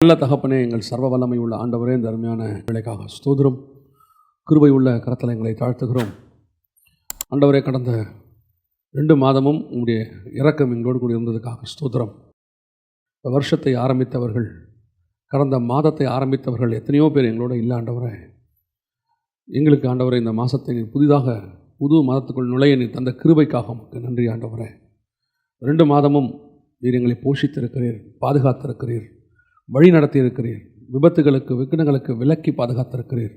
நல்ல தகப்பனே, எங்கள் சர்வ வல்லமை உள்ள ஆண்டவரே, இந்த அருமையான வேலைக்காக ஸ்தோத்திரம். கிருபை உள்ள கரத்தில் எங்களை தாழ்த்துகிறோம். ஆண்டவரே, கடந்த 2 மாதமும் உங்களுடைய இரக்கம் எங்களோடு கூட இருந்ததுக்காக ஸ்தோத்திரம். இந்த வருஷத்தை ஆரம்பித்தவர்கள், கடந்த மாதத்தை ஆரம்பித்தவர்கள் எத்தனையோ பேர் எங்களோட இல்லை ஆண்டவரே. எங்களுக்கு ஆண்டவரே, இந்த மாதத்தை நீ புது மாதத்துக்குள் நுழைய நீ தந்த கிருபைக்காக உமக்கு நன்றி ஆண்டவரே. 2 மாதமும் நீர் எங்களை போஷித்திருக்கிறீர், பாதுகாத்திருக்கிறீர், வழி நடத்தியிருக்கிறீர், விபத்துகளுக்கு விக்னங்களுக்கு விலக்கி பாதுகாத்திருக்கிறீர்,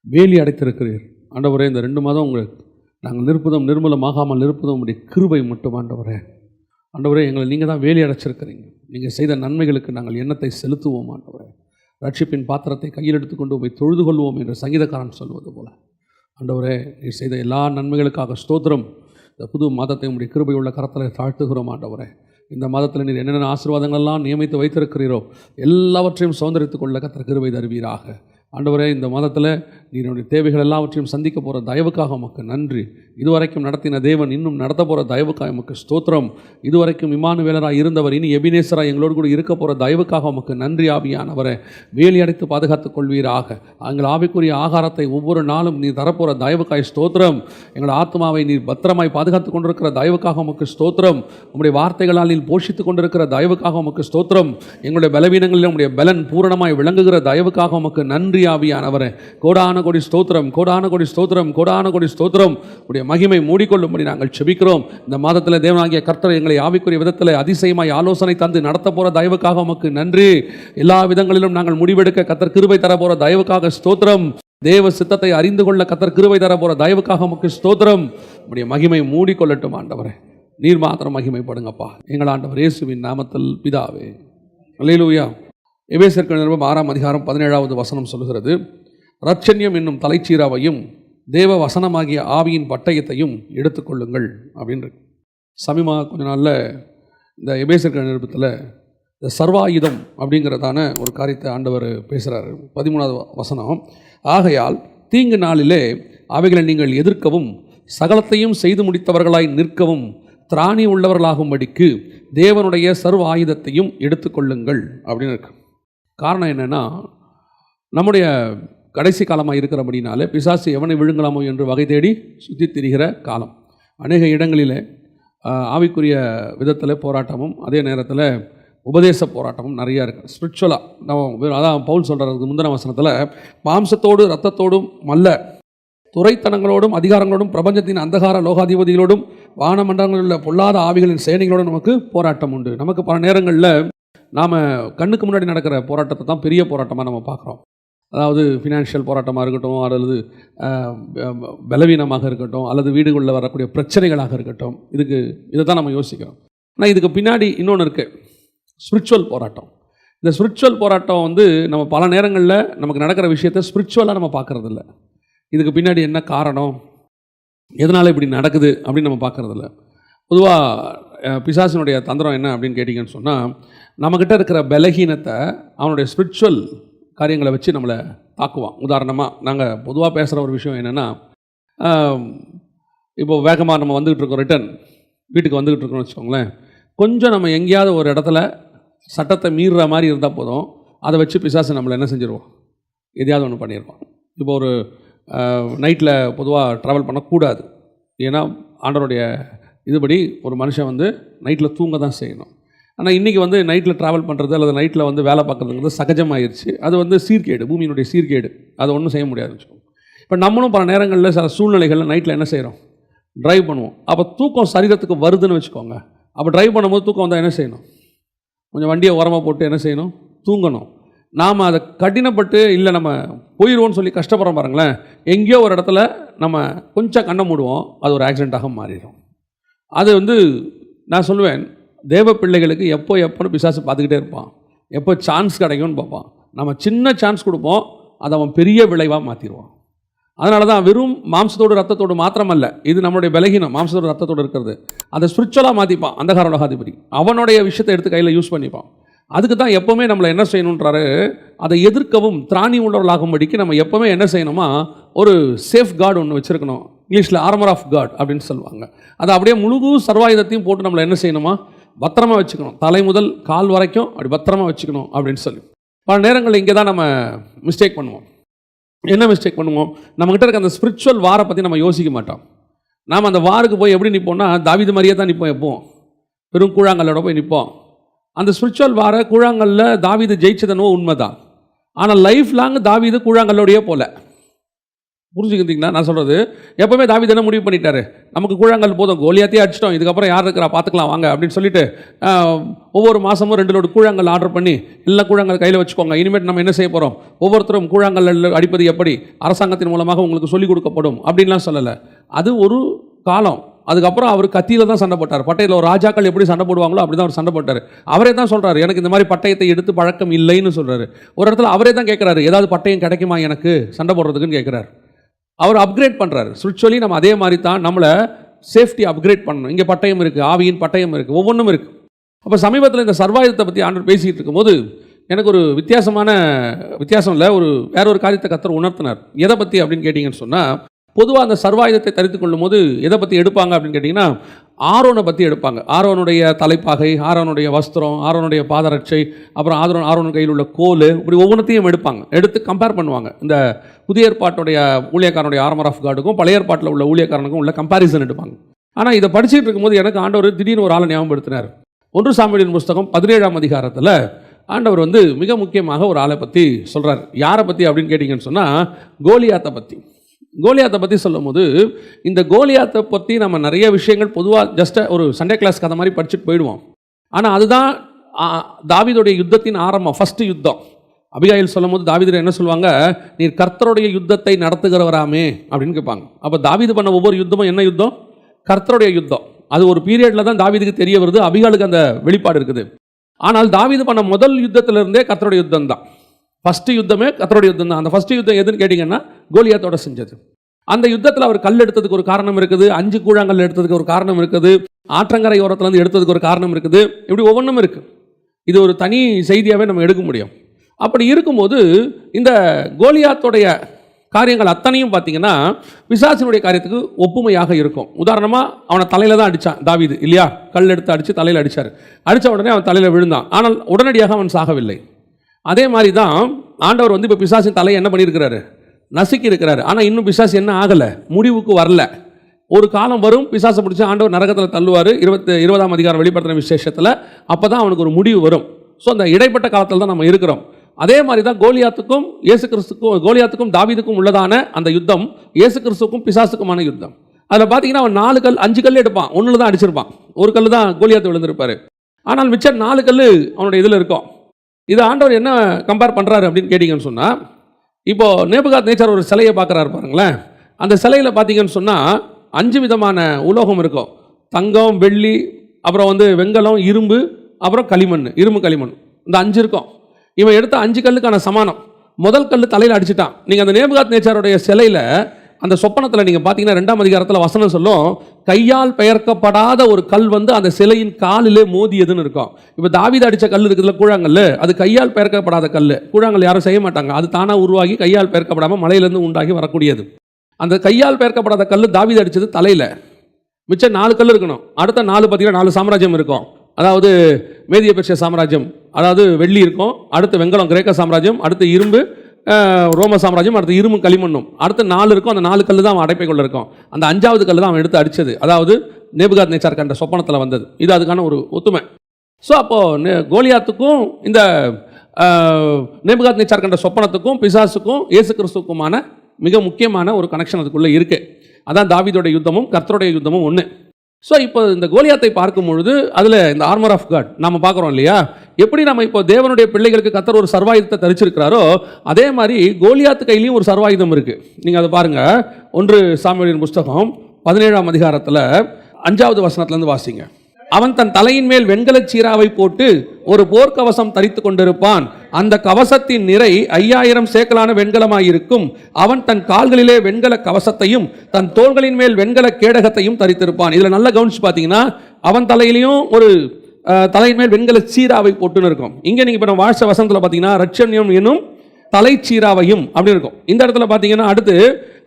வேலி அடைத்திருக்கிறீர் ஆண்டவரே. இந்த 2 மாதம் உங்களுக்கு நாங்கள் நிர்மூலமாகாமல் இருப்பதும் உங்களுடைய கிருபை மட்டும் ஆண்டவரே. ஆண்டவரே, எங்களை நீங்கள் தான் வேலி அடைச்சிருக்கிறீங்க. நீங்கள் செய்த நன்மைகளுக்கு நாங்கள் எண்ணத்தை செலுத்துவோம் ஆண்டவரே. ரட்சிப்பின் பாத்திரத்தை கையில் எடுத்துக்கொண்டு போய் தொழுது கொள்வோம் என்று சங்கீதக்காரன் சொல்வது போல ஆண்டவரே, நீ செய்த எல்லா நன்மைகளுக்காக ஸ்தோத்திரம். இந்த புது மாதத்தை உங்களுடைய கிருபை உள்ள கரத்தில் தாழ்த்துகிறோம் ஆண்டவரே. இந்த மாதத்தில் நீர் என்னென்ன ஆசீர்வாதங்களெல்லாம் நியமித்து வைத்திருக்கிறீரோ எல்லாவற்றையும் சுதந்திரித்துக் கொள்ள கர்த்தர் கிருபை தருவீராக ஆண்டவரே. இந்த மாதத்தில் நீருடைய தேவைகள் எல்லாவற்றையும் சந்திக்க போகிற தயவுக்காக உமக்கு நன்றி. இதுவரைக்கும் நடத்தின தேவன் இன்னும் நடத்த போகிற தயவுக்காக உமக்கு ஸ்தோத்திரம். இதுவரைக்கும் இம்மானுவேலராக இருந்தவர் இனி எபினேசராக எங்களோடு கூட இருக்க போகிற தயவுக்காக உமக்கு நன்றி ஆவியானவரை. வேலி அடைத்து பாதுகாத்துக் கொள்வீராக. எங்கள் ஆவிக்குரிய ஆகாரத்தை ஒவ்வொரு நாளும் நீ தரப்போகிற தயவுக்காய் ஸ்தோத்திரம். எங்கள் ஆத்மாவை நீர் பத்திரமாய் பாதுகாத்து கொண்டிருக்கிற தயவுக்காக உமக்கு ஸ்தோத்திரம். உங்களுடைய வார்த்தைகளால் நீ போஷித்து கொண்டிருக்கிற தயவுக்காக உமக்கு ஸ்தோத்திரம். எங்களுடைய பலவீனங்களில் உங்களுடைய பலன் பூரணமாய் விளங்குகிற தயவுக்காக உமக்கு நன்றி ஆவியானவரே. கோடான கோடி ஸ்தோத்திரம், கோடான கோடி ஸ்தோத்திரம், கோடான கோடி ஸ்தோத்திரம். உடைய மகிமை மூடிக்கொள்ளும்படி நாங்கள் செபிக்கிறோம். இந்த மாதத்தில் தேவனாகிய கர்த்தர் எங்களை ஆவிக்குரிய விதத்தில் அதிசயமாய் ஆலோசனை தந்து நடத்த போகிற தயவுக்காக உமக்கு நன்றி. எல்லா விதங்களிலும் நாங்கள் முடிவெடுக்க கர்த்தர் கிருபை தர போகிற தயவுக்காக ஸ்தோத்திரம். தேவ சித்தத்தை அறிந்து கொள்ள கர்த்தர் கிருபை தர போகிற தயவுக்காக உமக்கு ஸ்தோத்திரம். உடைய மகிமை மூடிக்கொள்ளட்டும் ஆண்டவரே. நீர் மாத்திரம் மகிமைப்படுங்கப்பா. எங்கள் ஆண்டவர் இயேசுவின் நாமத்தில் பிதாவே, அல்லேலூயா. எபேசியருக்கு நிருபம் 6ஆம் அதிகாரம் 17வது வசனம் சொல்லுகிறது, இரட்சண்யம் என்னும் தலைச்சீராவையும் தேவ வசனமாகிய ஆவியின் பட்டயத்தையும் எடுத்துக்கொள்ளுங்கள் அப்படின்னு. சமீபமாக கொஞ்ச நாளில் இந்த எபேசியருக்கு நிருபத்தில் இந்த சர்வாயுதம் அப்படிங்கிறதான ஒரு காரியத்தை ஆண்டவர் பேசுகிறார். 13வது வசனம், ஆகையால் தீங்கு நாளிலே அவைகளை நீங்கள் எதிர்க்கவும் சகலத்தையும் செய்து முடித்தவர்களாய் நிற்கவும் திராணி உள்ளவர்களாகும்படிக்கு தேவனுடைய சர்வ ஆயுதத்தையும் எடுத்துக்கொள்ளுங்கள் அப்படின்னு இருக்கு. காரணம் என்னென்னா, நம்முடைய கடைசி காலமாக இருக்கிறபடினாலே பிசாசு எவனை விழுங்கலாமோ என்று வகை தேடி சுற்றி திரிகிற காலம். அநேக இடங்களில் ஆவிக்குரிய விதத்தில் போராட்டமும் அதே நேரத்தில் உபதேச போராட்டமும் நிறையா இருக்குது. ஸ்பிரிச்சுவலாக அதான் பவுல் சொல்கிறதுக்கு முந்தின வசனத்தில், மாம்சத்தோடு இரத்தத்தோடும் அல்ல, துறைத்தனங்களோடும் அதிகாரங்களோடும் பிரபஞ்சத்தின் அந்தகார லோகாதிபதிகளோடும் வானமண்டலங்களில் உள்ள பொல்லாத ஆவிகளின் சேனைகளோடும் நமக்கு போராட்டம் உண்டு. நமக்கு பல நேரங்களில் நாம் கண்ணுக்கு முன்னாடி நடக்கிற போராட்டத்தை தான் பெரிய போராட்டமாக நம்ம பார்க்குறோம். அதாவது ஃபினான்ஷியல் போராட்டமாக இருக்கட்டும், அல்லது பலவீனமாக இருக்கட்டும், அல்லது வீடுகளில் வரக்கூடிய பிரச்சனைகளாக இருக்கட்டும், இதை தான் நம்ம யோசிக்கிறோம். ஆனால் இதுக்கு பின்னாடி இன்னொன்று இருக்குது, ஸ்பிரிச்சுவல் போராட்டம். இந்த ஸ்பிரிச்சுவல் போராட்டம் நம்ம பல நேரங்களில் நமக்கு நடக்கிற விஷயத்தை ஸ்பிரிச்சுவலாக நம்ம பார்க்குறதில்ல. இதுக்கு பின்னாடி என்ன காரணம், எதனால் இப்படி நடக்குது அப்படின்னு நம்ம பார்க்குறதில்ல. பொதுவாக பிசாசினுடைய தந்திரம் என்ன அப்படின்னு கேட்டிங்கன்னு சொன்னால், நம்மக்கிட்ட இருக்கிற பலகீனத்தை அவனுடைய ஸ்பிரிச்சுவல் காரியங்களை வச்சு நம்மளை தாக்குவான். உதாரணமாக நாங்கள் பொதுவாக பேசுகிற ஒரு விஷயம் என்னென்னா, இப்போது வேகமாக நம்ம வந்துக்கிட்டு இருக்கோம், வீட்டுக்கு வந்துக்கிட்டு இருக்கோம்னு வச்சுக்கோங்களேன். கொஞ்சம் நம்ம எங்கேயாவது ஒரு இடத்துல சட்டத்தை மீறுற மாதிரி இருந்தால் போதும், அதை வச்சு பிசாசு நம்மளை என்ன செஞ்சிருவோம், எதையாவது ஒன்று பண்ணிடுவோம். இப்போ ஒரு நைட்டில் பொதுவாக ட்ராவல் பண்ணக்கூடாது. ஏன்னா ஆண்டவருடைய இதுபடி ஒரு மனுஷன் நைட்டில் தூங்க தான் செய்யணும். ஆனால் இன்றைக்கி நைட்டில் ட்ராவல் பண்ணுறது அல்லது நைட்டில் வேலை பார்க்குறதுங்கிறது சகஜமாகிடுச்சு. அது சீர்கேடு, பூமியினுடைய சீர்கேடு. அதை ஒன்றும் செய்ய முடியாதுன்னு வச்சுக்கோங்க. இப்போ நம்மளும் பல நேரங்களில் சில சூழ்நிலைகளில் நைட்டில் என்ன செய்கிறோம், ட்ரைவ் பண்ணுவோம். அப்போ தூக்கம் சரீரத்துக்கு வருதுன்னு வச்சுக்கோங்க. அப்போ ட்ரைவ் பண்ணும்போது தூக்கம் வந்தால் என்ன செய்யணும், கொஞ்சம் வண்டியை ஓரமாக போட்டு என்ன செய்யணும், தூங்கணும். நாம் அதை கடினப்பட்டு இல்லை நம்ம போயிடுவோன்னு சொல்லி கஷ்டப்படுறோம் பாருங்களேன். எங்கேயோ ஒரு இடத்துல நம்ம கொஞ்சம் கண்ணை மூடுவோம், அது ஒரு ஆக்சிடெண்ட்டாக மாறிடும். அது நான் சொல்லுவேன், தேவ பிள்ளைகளுக்கு எப்போன்னு பிசாசு பார்த்துக்கிட்டே இருப்பான், எப்போ சான்ஸ் கிடைக்கும்னு பார்ப்பான். நம்ம சின்ன சான்ஸ் கொடுப்போம், அதை அவன் பெரிய விளைவாக மாற்றிடுவான். அதனால தான் வெறும் மாம்சத்தோடு ரத்தத்தோடு மாத்திரமல்ல, இது நம்மளுடைய பலகீனம், மாம்சத்தோடு ரத்தத்தோடு இருக்கிறது. அதை ஸ்பிரிச்சுவலாக மாற்றிப்பான். அந்தகார லோகாதிபதி அவனுடைய விஷயத்தை எடுத்து கையில் யூஸ் பண்ணிப்பான். அதுக்கு தான் எப்போவுமே நம்மளை என்ன செய்யணுன்றாரு, அதை எதிர்க்கவும் திராணி உள்ளவர்களாகும்படிக்கு நம்ம எப்போவுமே என்ன செய்யணுமா, ஒரு சேஃப் கார்டு ஒன்று வச்சுருக்கணும். இங்கிலீஷில் ஆர்மர் ஆஃப் காட் அப்படின்னு சொல்லுவாங்க. அதை அப்படியே முழு சர்வாயுதத்தையும் போட்டு நம்மளை என்ன செய்யணுமா, பத்திரமா வச்சுக்கணும். தலை முதல் கால் வரைக்கும் அப்படி பத்திரமா வச்சுக்கணும் அப்படின்னு சொல்லி பல நேரங்களில் இங்கே தான் நம்ம மிஸ்டேக் பண்ணுவோம். என்ன மிஸ்டேக் பண்ணுவோம்? நம்மகிட்ட இருக்க அந்த ஸ்பிரிச்சுவல் வாரை பற்றி நம்ம யோசிக்க மாட்டோம். நாம் அந்த வாருக்கு போய் எப்படி நிற்போம்னா, தாவீது மாதிரியே தான் நிற்போம். எப்போவும் பெரும் கூழாங்கல்லோட போய் நிற்போம். அந்த ஸ்பிரிச்சுவல் வார கூழாங்கல்ல தாவீது ஜெயிச்சதனோ உண்மை தான். ஆனால் லைஃப் லாங் தாவீது கூழாங்கல்லோடையே போல. புரிஞ்சுக்கிட்டீங்களா நான் சொல்கிறது? எப்போவுமே தாவீது என்ன முடிவு பண்ணிட்டாரு, நமக்கு கூழாங்கல் போதும், கோலியாத்தையே அடிச்சிட்டோம், இதுக்கப்புறம் யார் இருக்கிறா பார்த்துக்கலாம் வாங்க அப்படின்னு சொல்லிட்டு ஒவ்வொரு மாதமும் 2 லோடு கூழாங்கல் ஆர்டர் பண்ணி எல்லா கூழாங்கல் கையில் வச்சுக்கோங்க, இனிமேட் நம்ம என்ன செய்ய போகிறோம், ஒவ்வொருத்தரும் கூழாங்கல் அடிப்பது எப்படி அரசாங்கத்தின் மூலமாக உங்களுக்கு சொல்லிக் கொடுக்கப்படும் அப்படின்லாம் சொல்லலை. அது ஒரு காலம். அதுக்கப்புறம் அவர் கத்தியில் தான் சண்டை போட்டார். பட்டயத்தில் ஒரு ராஜாக்கள் எப்படி சண்டை போடுவாங்களோ அப்படி தான் அவர் சண்டை போட்டார். அவரே தான் சொல்கிறார், எனக்கு இந்த மாதிரி பட்டயத்தை எடுத்து பழக்கம் இல்லைன்னு சொல்கிறாரு. ஒரு இடத்துல அவரே தான் கேட்குறாரு, ஏதாவது பட்டயம் கிடைக்குமா எனக்கு சண்டை போடுறதுக்குன்னு கேட்குறாரு. அவர் அப்கிரேட் பண்ணுறாரு. ஸ்பிரிச்சுவலி நம்ம அதே மாதிரி தான் நம்மளை சேஃப்டி அப்கிரேட் பண்ணணும். இங்கே பட்டயம் இருக்குது, ஆவியின் பட்டயம் இருக்குது, ஒவ்வொன்றும் இருக்குது. அப்போ சமீபத்தில் இந்த சர்வாயுதத்தை பற்றி ஆண்டவர் பேசிக்கிட்டு இருக்கும்போது எனக்கு ஒரு வித்தியாசம் இல்லை, வேற ஒரு காரியத்தை கர்த்தர் உணர்த்தினார். எதை பற்றி அப்படின்னு கேட்டிங்கன்னு சொன்னால், பொதுவாக அந்த சர்வாயுதத்தை தரித்து கொள்ளும் போது எதை பற்றி எடுப்பாங்க அப்படின்னு கேட்டிங்கன்னா, ஆரோனை பற்றி எடுப்பாங்க. ஆரோனுடைய தலைப்பாகை, ஆரோனுடைய வஸ்திரம், ஆரோனுடைய பாதரட்சை, அப்புறம் ஆரோன் கையில் உள்ள கோல், இப்படி ஒவ்வொன்றத்தையும் எடுத்து கம்பேர் பண்ணுவாங்க. இந்த புதிய ஏற்பாட்டுடைய ஊழியக்காரனுடைய ஆர்மர் ஆஃப் காடுக்கும் பழைய ஏற்பாட்டில் உள்ள ஊழியக்காரனுக்கும் உள்ள கம்பேரிசன் எடுப்பாங்க. ஆனால் இதை படிச்சுட்டு இருக்கும்போது எனக்கு ஆண்டவர் திடீர்னு ஒரு ஆளை ஞாபகப்படுத்தினார். 1 சாமுவேலின் புஸ்தகம் 17ஆம் அதிகாரத்தில் ஆண்டவர் மிக முக்கியமாக ஒரு ஆளை பற்றி சொல்கிறார். யாரை பற்றி அப்படின்னு கேட்டிங்கன்னு சொன்னால், கோலியாத்தை பற்றி. கோலியாத்தை பற்றி சொல்லும் போது, இந்த கோலியாத்தை பற்றி நம்ம நிறைய விஷயங்கள் பொதுவாக ஜஸ்ட் ஒரு சண்டே கிளாஸ் கதை மாதிரி படிச்சுட்டு போயிடுவோம். ஆனால் அதுதான் தாவீதுடைய யுத்தத்தின் ஆரம்பம், ஃபஸ்ட்டு யுத்தம். அபிகாயில் சொல்லும் போது தாவீது என்ன சொல்லுவாங்க, நீர் கர்த்தருடைய யுத்தத்தை நடத்துகிறவராமே அப்படின்னு கேட்பாங்க. அப்போ தாவீது பண்ண ஒவ்வொரு யுத்தமும் என்ன யுத்தம்? கர்த்தருடைய யுத்தம். அது ஒரு பீரியடில் தான் தாவீதுக்கு தெரிய வருது, அபிகாலுக்கு அந்த வெளிப்பாடு இருக்குது. ஆனால் தாவீது பண்ண முதல் யுத்தத்திலிருந்தே கர்த்தருடைய யுத்தம் தான். ஃபஸ்ட்டு யுத்தமே கர்த்தருடைய யுத்தம் தான். அந்த ஃபஸ்ட்டு யுத்தம் எதுன்னு கேட்டிங்கன்னா, கோலியாத்தோட செஞ்சது. அந்த யுத்தத்தில் அவர் கல் எடுத்ததுக்கு ஒரு காரணம் இருக்குது, 5 கூழாங்கல் எடுத்ததுக்கு ஒரு காரணம் இருக்குது, ஆற்றங்கரை ஓரத்துலேருந்து எடுத்ததுக்கு ஒரு காரணம் இருக்குது, இப்படி ஒவ்வொன்றும் இருக்குது. இது ஒரு தனி செய்தியாகவே நம்ம எடுக்க முடியும். அப்படி இருக்கும்போது இந்த கோலியாத்தோடைய காரியங்கள் அத்தனையும் பார்த்தீங்கன்னா பிசாசினுடைய காரியத்துக்கு ஒப்புமையாக இருக்கும். உதாரணமாக அவனை தலையில் தான் அடித்தான் தாவீது இல்லையா? கல் எடுத்து அடித்து தலையில் அடித்தார். அடித்த உடனே அவன் தலையில் விழுந்தான். ஆனால் உடனடியாக அவன் சாகவில்லை. அதே மாதிரி தான் ஆண்டவர் இப்போ பிசாசின் தலையை என்ன பண்ணியிருக்கிறாரு? நசுக்கி இருக்கிறாரு. ஆனால் இன்னும் பிசாசு என்ன ஆகலை, முடிவுக்கு வரல. ஒரு காலம் வரும், பிசாசை பிடிச்சி ஆண்டவர் நரகத்தில் தள்ளுவார். 20ஆம் அதிகாரம் வெளிப்படுத்தின விசேஷத்தில் அப்போ தான் அவனுக்கு ஒரு முடிவு வரும். ஸோ அந்த இடைப்பட்ட காலத்தில் தான் நம்ம இருக்கிறோம். அதே மாதிரி தான் கோலியாத்துக்கும் தாவீதுக்கும் உள்ளதான அந்த யுத்தம் இயேசு கிறிஸ்துக்கும் பிசாசுக்குமான யுத்தம். அதில் பார்த்தீங்கன்னா அவன் 5 கல் எடுப்பான், 1 தான் அடிச்சிருப்பான். ஒரு கல் தான் கோலியாத்து விழுந்திருப்பார். ஆனால் மிச்சம் 4 கல் அவனுடைய இதில் இருக்கும். இது ஆண்டவர் என்ன கம்பேர் பண்ணுறாரு அப்படின்னு கேட்டிங்கன்னு சொன்னால், இப்போது நேபுகாத் நேச்சார் ஒரு சிலையை பார்க்குறாரு பாருங்களேன். அந்த சிலையில் பார்த்தீங்கன்னு சொன்னால் 5 விதமான உலோகம் இருக்கும். தங்கம், வெள்ளி, அப்புறம் வெண்கலம், இரும்பு, அப்புறம் களிமண், இரும்பு களிமண், இந்த 5 இருக்கும். இவன் எடுத்த 5 கல்லுக்கான சமானம். முதல் கல் தலையில் அடிச்சுட்டான். நீங்கள் அந்த நேபுகாத் நேச்சாருடைய சிலையில் அந்த சொப்பனத்தில் நீங்கள் பார்த்தீங்கன்னா 2ஆம் அதிகாரத்தில் வசனம் சொல்லும், கையால் பெயர்க்கப்படாத ஒரு கல் அந்த சிலையின் காலிலே மோதியதுன்னு இருக்கும். இப்போ தாவீது அடித்த கல் இருக்குதுல கூழாங்கல், அது கையால் பெயர்க்கப்படாத கல். கூழாங்கல் யாரும் செய்ய மாட்டாங்க, அது தானாக உருவாகி கையால் பெயர்க்கப்படாமல் மலையிலேருந்து உண்டாகி வரக்கூடியது. அந்த கையால் பெயர்க்கப்படாத கல் தாவீது அடித்தது தலையில். மிச்சம் 4 கல் இருக்கணும். அடுத்த 4 பார்த்தீங்கன்னா 4 சாம்ராஜ்யம் இருக்கும். அதாவது மேதிய பெர்சியா சாம்ராஜ்யம், அதாவது வெள்ளி இருக்கும். அடுத்து வெண்கலம் கிரேக்க சாம்ராஜ்யம், அடுத்து இரும்பு ரோம சாம்ராஜ்யம், அடுத்து இரும்பு களிமண்ணும், அடுத்து 4 இருக்கும். அந்த 4 கல் தான் அவன் அடைப்பைக்குள்ள இருக்கும். அந்த 5வது கல் தான் அவன் எடுத்து அடித்தது. அதாவது நேபுகாத் நேச்சார் கண்ட சொப்பனத்தில் வந்தது. இது அதுக்கான ஒரு ஒத்துமை. ஸோ அப்போது கோலியாத்துக்கும் இந்த நேபுகாத் நேச்சார் கண்ட சொப்பனத்துக்கும் பிசாசுக்கும் இயேசு கிறிஸ்துக்குமான மிக முக்கியமான ஒரு கனெக்ஷன் அதுக்குள்ளே இருக்குது. அதான் தாவீதோட யுத்தமும் கர்த்தருடைய யுத்தமும் ஒன்று. ஸோ இப்போ இந்த கோலியாத்தை பார்க்கும் பொழுது அதில் இந்த ஆர்மர் ஆஃப் காட் நம்ம பார்க்குறோம் இல்லையா? எப்படி நம்ம இப்போ தேவனுடைய பிள்ளைகளுக்கு கர்த்தர் ஒரு சர்வாயுதத்தை தரிச்சிருக்கிறாரோ, அதே மாதிரி கோலியாத்து கையிலையும் ஒரு சர்வாயுதம் இருக்குது. நீங்கள் அதை பாருங்கள். 1 சாமுவேலின் புஸ்தகம் 17ஆம் அதிகாரத்தில் 5வது வசனத்துலேருந்து வாசிங்க. அவன் தன் தலையின் மேல் வெண்கலச் சீராவை போட்டு ஒரு போர்க்கவசம் தரித்து கொண்டிருப்பான். அந்த கவசத்தின் நிறை 5000 சேக்கலான வெண்கலமாயிருக்கும். அவன் தன் கால்களிலே வெண்கல கவசத்தையும் தன் தோள்களின் மேல் வெண்கல கேடகத்தையும் தரித்திருப்பான். இதில் நல்ல கவனிச்சு பார்த்தீங்கன்னா அவன் தலையிலையும் ஒரு தலையின் மேல் வெண்கல சீராவை போட்டுன்னு இருக்கும். இங்கே நீங்கள் இப்போ வாட்ச வசனத்தில் பார்த்தீங்கன்னா ரட்சண்யம் என்னும் தலைச்சீராவையும் அப்படின்னு இருக்கும். இந்த இடத்துல பார்த்தீங்கன்னா அடுத்து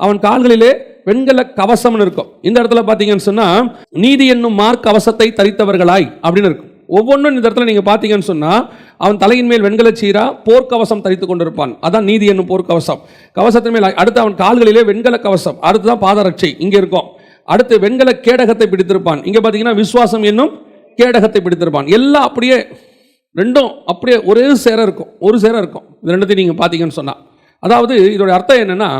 அவன் கால்களிலே வெண்கல கவசம்னு இருக்கும். இந்த இடத்துல பார்த்தீங்கன்னு சொன்னால் நீதி என்னும் மார்க் கவசத்தை தரித்தவர்களாய் அப்படின்னு இருக்கும். ஒவ்வொன்றும் இந்த இடத்துல நீங்கள் பார்த்தீங்கன்னு சொன்னால், அவன் தலையின் மேல் வெண்கலச் சீரா போர்க்கவசம் தரித்து கொண்டிருப்பான். அதான் நீதி என்னும் போர்க்கவசம். கவசத்தின் மேல் அடுத்து அவன் கால்களிலே வெண்கல கவசம், அடுத்து தான் பாதரட்சை இங்கே இருக்கும். அடுத்து வெண்கல கேடகத்தை பிடித்திருப்பான். இங்கே பார்த்தீங்கன்னா விசுவாசம் என்னும் கேடகத்தை பிடித்திருப்பான். எல்லாம் அப்படியே ரெண்டும் அப்படியே ஒரே சேர இருக்கும், ஒரு சேர இருக்கும். இது ரெண்டுத்தையும் நீங்கள் பார்த்தீங்கன்னு சொன்னால், அதாவது இதோட அர்த்தம் என்னென்னா,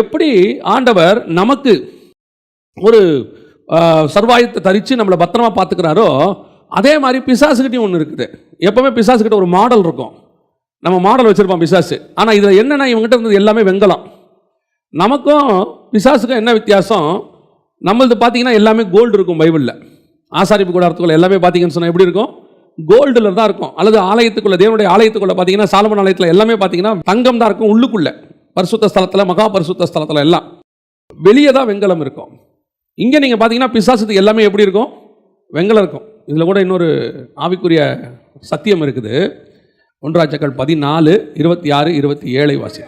எப்படி ஆண்டவர் நமக்கு ஒரு சர்வாயுதத்தை தரித்து நம்மளை பத்திரமா பார்த்துக்கிறாரோ, அதே மாதிரி பிசாசுக்கிட்டையும் ஒன்று இருக்குது. எப்போவுமே பிசாசுக்கிட்ட ஒரு மாடல் இருக்கும். நம்ம மாடல் வச்சுருப்போம் பிசாசு. ஆனால் இதில் என்னென்னா, இவங்ககிட்ட இருந்தது எல்லாமே வெங்கலம். நமக்கும் பிசாசுக்கும் என்ன வித்தியாசம்? நம்மளது பார்த்தீங்கன்னா எல்லாமே கோல்டு இருக்கும். பைபிளில் ஆசாரிப்பு கூடாரத்துக்குள்ள எல்லாமே பார்த்தீங்கன்னு சொன்னால் எப்படி இருக்கும்? கோல்டில் தான் இருக்கும். அல்லது ஆலயத்துக்குள்ள, தேவனுடைய ஆலயத்துக்குள்ள பார்த்தீங்கன்னா, சாலமோன் ஆலயத்தில் எல்லாமே பார்த்தீங்கன்னா தங்கம் தான் இருக்கும். உள்ளுக்குள்ள பரிசுத்த ஸ்தலத்தில், மகா பரிசுத்த ஸ்தலத்தில் எல்லாம் வெளியே தான் வெங்கலம் இருக்கும். இங்கே நீங்கள் பார்த்தீங்கன்னா பிசாசுக்கு எல்லாமே எப்படி இருக்கும்? வெங்கலம் இருக்கும். இதில் கூட இன்னொரு ஆவிக்குரிய சத்தியம் இருக்குது. 1 ராஜாக்கள் 14:26-27 வாசி.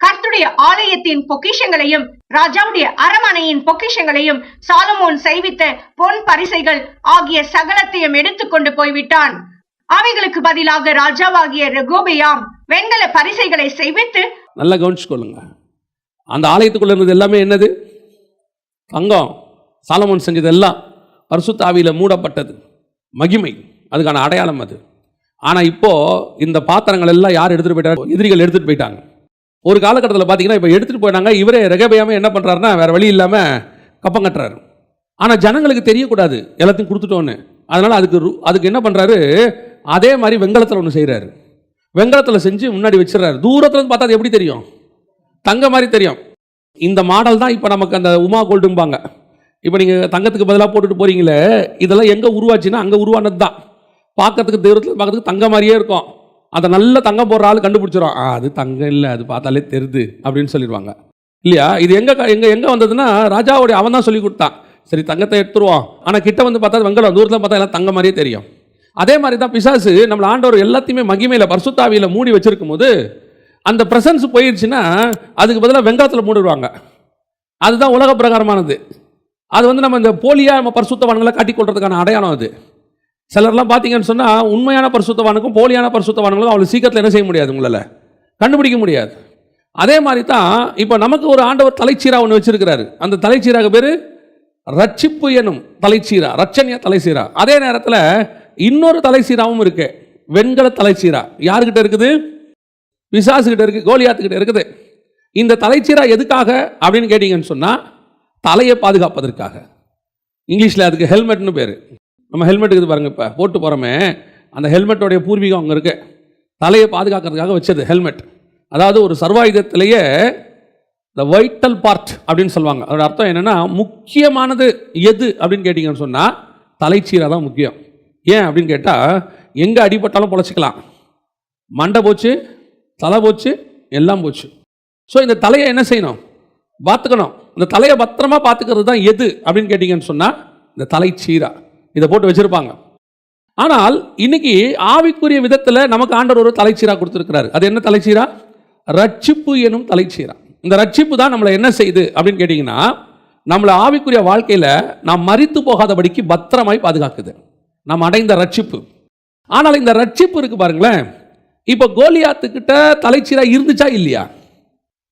கர்த்தருடைய ஆலயத்தின் பொக்கிஷங்களையும் ராஜாவுடைய அரமனையின் பொக்கிஷங்களையும் சாலமோன் செய்வித்த பொன் பரிசைகள் ஆகிய சகலத்தையும் எடுத்துக்கொண்டு போய்விட்டான். அவைகளுக்கு பதிலாக ராஜாவாகிய ரெகோபெயாம் வெண்கல பரிசைகளை செய்வித்து, நல்லா கவனிச்சுக்கொள்ளுங்க, அந்த ஆலயத்துக்குள்ள இருந்தது எல்லாமே என்னது? தங்கம். சாலமோன் செஞ்சது எல்லாம் பரிசுத்த ஆவியில் மூடப்பட்டது, மகிமை, அதுக்கான அடையாளம் அது. ஆனால் இப்போ இந்த பாத்திரங்கள் எல்லாம் யார் எடுத்துகிட்டு போயிட்டாங்க? எதிரிகள் எடுத்துகிட்டு போயிட்டாங்க. ஒரு காலகட்டத்தில் பார்த்தீங்கன்னா இப்போ எடுத்துகிட்டு போயிட்டாங்க. இவரே ரெகபெயாமே என்ன பண்ணுறாருன்னா, வேறு வழி இல்லாமல் கப்பம் கட்டுறாரு. ஆனால் ஜனங்களுக்கு தெரியக்கூடாது எல்லாத்தையும் கொடுத்துட்டோன்னு. அதனால் அதுக்கு என்ன பண்ணுறாரு? அதே மாதிரி வெங்கலத்தில் ஒன்று செய்கிறாரு. வெங்கலத்தில் செஞ்சு முன்னாடி வச்சிடறாரு. தூரத்தில் பார்த்தா அது எப்படி தெரியும்? தங்க மாதிரி தெரியும். இந்த மாடல் தான் இப்போ நமக்கு அந்த உமா கோல்டும்பாங்க. இப்போ நீங்கள் தங்கத்துக்கு பதிலாக போட்டுட்டு போகிறீங்களே, இதெல்லாம் எங்கே உருவாச்சுன்னா அங்கே உருவானது தான். பார்க்கறதுக்கு தூரத்தில் பார்க்கறதுக்கு தங்க மாதிரியே இருக்கும். அதை நல்ல தங்கம் போடுற ஆள் கண்டுபிடிச்சிடும். அது தங்கம் இல்லை, அது பார்த்தாலே தெரியுது அப்படின்னு சொல்லிடுவாங்க இல்லையா? இது எங்கே வந்ததுன்னா, ராஜாவுடைய அவன் தான் சொல்லி கொடுத்தான். சரி தங்கத்தை எடுத்துருவோம், ஆனால் கிட்ட வந்து பார்த்தா வெங்கலம், தூரத்தில் பார்த்தா எல்லாம் தங்க மாதிரியே தெரியும். அதே மாதிரி தான் பிசாசு நம்மளை ஆண்டவர் எல்லாத்தையுமே மகிமையில் பரிசுத்தாவியில் மூடி வச்சிருக்கும் போது, அந்த பிரசன்ஸ் போயிடுச்சுன்னா அதுக்கு பதிலாக வெங்காயத்தில் மூடிடுவாங்க. அதுதான் உலக பிரகாரமானது. அது வந்து நம்ம இந்த போலியாக நம்ம பரிசுத்தவான்களை காட்டிக்கொள்றதுக்கான அடையாளம் அது. சிலர்லாம் பார்த்தீங்கன்னு சொன்னால், உண்மையான பரிசுத்தவானுக்கும் போலியான பரிசுத்தவான்களுக்கும் அவ்வளோ சீக்கிரத்தில் என்ன செய்ய முடியாது, உங்களால் கண்டுபிடிக்க முடியாது. அதே மாதிரி தான் இப்போ நமக்கு ஒரு ஆண்டவர் தலைச்சீரா ஒன்று வச்சிருக்கிறாரு. அந்த தலைச்சீராக பேர் ரட்சிப்பு எனும் தலைச்சீரா, ரட்சணிய தலைச்சீரா. அதே நேரத்தில் இன்னொரு தலைச்சீராவும் இருக்கு, வெண்கல தலைச்சீரா. யாருக்கிட்ட இருக்குது? பிசாசுகிட்ட இருக்குது, கோலியாத்துக்கிட்ட இருக்குது. இந்த தலைச்சீரா எதுக்காக அப்படின்னு கேட்டிங்கன்னு சொன்னால், தலையை பாதுகாப்பதற்காக. இங்கிலீஷில் அதுக்கு ஹெல்மெட்னு பேர். நம்ம ஹெல்மெட் இருக்குது பாருங்கள், இப்போ போட்டு போகிறோமே, அந்த ஹெல்மெட்டோடைய பூர்வீகம் அங்கே இருக்குது. தலையை பாதுகாக்கிறதுக்காக வச்சது ஹெல்மெட். அதாவது ஒரு சர்வாயுதத்திலேயே த வைட்டல் பார்ட் அப்படின்னு சொல்லுவாங்க. அதோட அர்த்தம் என்னென்னா, முக்கியமானது எது அப்படின்னு கேட்டிங்கன்னு சொன்னால் தலைச்சீரா தான் முக்கியம். ஏன் அப்படின்னு கேட்டால், எங்கே அடிபட்டாலும் பொழைச்சிக்கலாம். மண்டை போச்சு, தலை போச்சு, எல்லாம் போச்சு. ஸோ இந்த தலையை என்ன செய்யணும்? பார்த்துக்கணும். இந்த தலையை பத்திரமா பார்த்துக்கிறது தான் எது அப்படின்னு கேட்டிங்கன்னு சொன்னால் இந்த தலைச்சீரா. இதை போட்டு வச்சுருப்பாங்க. ஆனால் இன்னைக்கு ஆவிக்குரிய விதத்தில் நமக்கு ஆண்டவர் ஒரு தலைச்சீரா கொடுத்துருக்கிறாரு. அது என்ன தலைச்சீரா? ரட்சிப்பு எனும் தலைச்சீரா. இந்த ரட்சிப்பு தான் நம்மளை என்ன செய்யுது அப்படின்னு கேட்டிங்கன்னா, நம்மளை ஆவிக்குரிய வாழ்க்கையில் நாம் மரித்து போகாதபடிக்கு பத்திரமாய் பாதுகாக்குது, நாம் அடைந்த ரட்சிப்பு. ஆனால் இந்த ரட்சிப்பு இருக்கு பாருங்களேன், இப்போ கோலியாத்துக்கிட்ட தலைச்சீரா இருந்துச்சா இல்லையா?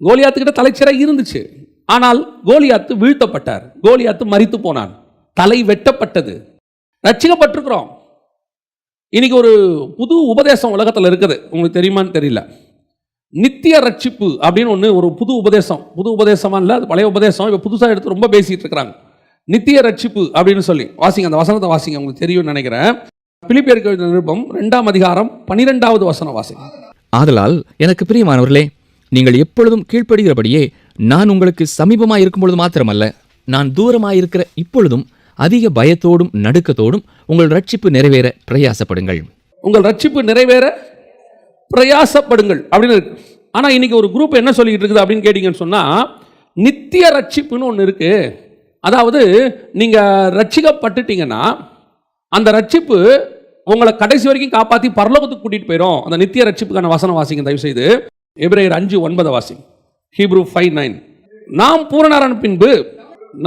கோலியாத்துக்கிட்ட தலைச்சீரா இருந்துச்சு. ஆனால் கோலியாத்து வீழ்த்தப்பட்டார், கோலியாத்து மரித்து போனான், தலை வெட்டப்பட்டது. ரட்சிக்கப்பட்டிருக்கிறோம். இன்னைக்கு ஒரு புது உபதேசம் உலகத்தில் இருக்குது, உங்களுக்கு தெரியுமான்னு தெரியல. நித்திய ரட்சிப்பு அப்படின்னு ஒன்று, ஒரு புது உபதேசம். புது உபதேசமா இல்லை, அது பழைய உபதேசம். இப்போ புதுசாக எடுத்து ரொம்ப பேசிட்டு இருக்கிறாங்க. நித்திய ரட்சிப்பு அப்படின்னு சொல்லி வாசிங்க, அந்த வசனத்தை வாசிங்க, உங்களுக்கு தெரியும்னு நினைக்கிறேன். பிலிப்பியருக்கு எழுதின நிருபம் 2ஆம் அதிகாரம் 12வது வசனம் வாசிங்க. ஆதலால் எனக்கு பிரியமானவர்களே, நீங்கள் எப்பொழுதும் கீழ்ப்படுகிறபடியே நான் உங்களுக்கு சமீபமாக இருக்கும் பொழுது மாத்திரமல்ல, நான் தூரமாயிருக்கிற இப்பொழுதும் அதிக பயத்தோடும் நடுக்கத்தோடும் உங்கள் ரட்சிப்பு நிறைவேற பிரயாசப்படுங்கள். உங்கள் ரட்சிப்பு நிறைவேற பிரயாசப்படுங்கள் அப்படின்னு இருக்கு. ஆனால் இன்னைக்கு ஒரு குரூப் என்ன சொல்லிக்கிட்டு இருக்குது அப்படின்னு கேட்டிங்கன்னு சொன்னால், நித்திய ரட்சிப்புன்னு ஒன்று இருக்கு. அதாவது நீங்கள் ரட்சிக்கப்பட்டுட்டீங்கன்னா அந்த ரட்சிப்பு உங்களை கடைசி வரைக்கும் காப்பாற்றி பரலோகத்துக்கு கூட்டிகிட்டு போயிடும். அந்த நித்திய ரட்சிப்புக்கான வசனம் வாசிங்க தயவு செய்து. எபிரேயர் 5:9 வாசிங்க. ஹீப்ரூ 5:9. நாம் பூரணரான பின்பு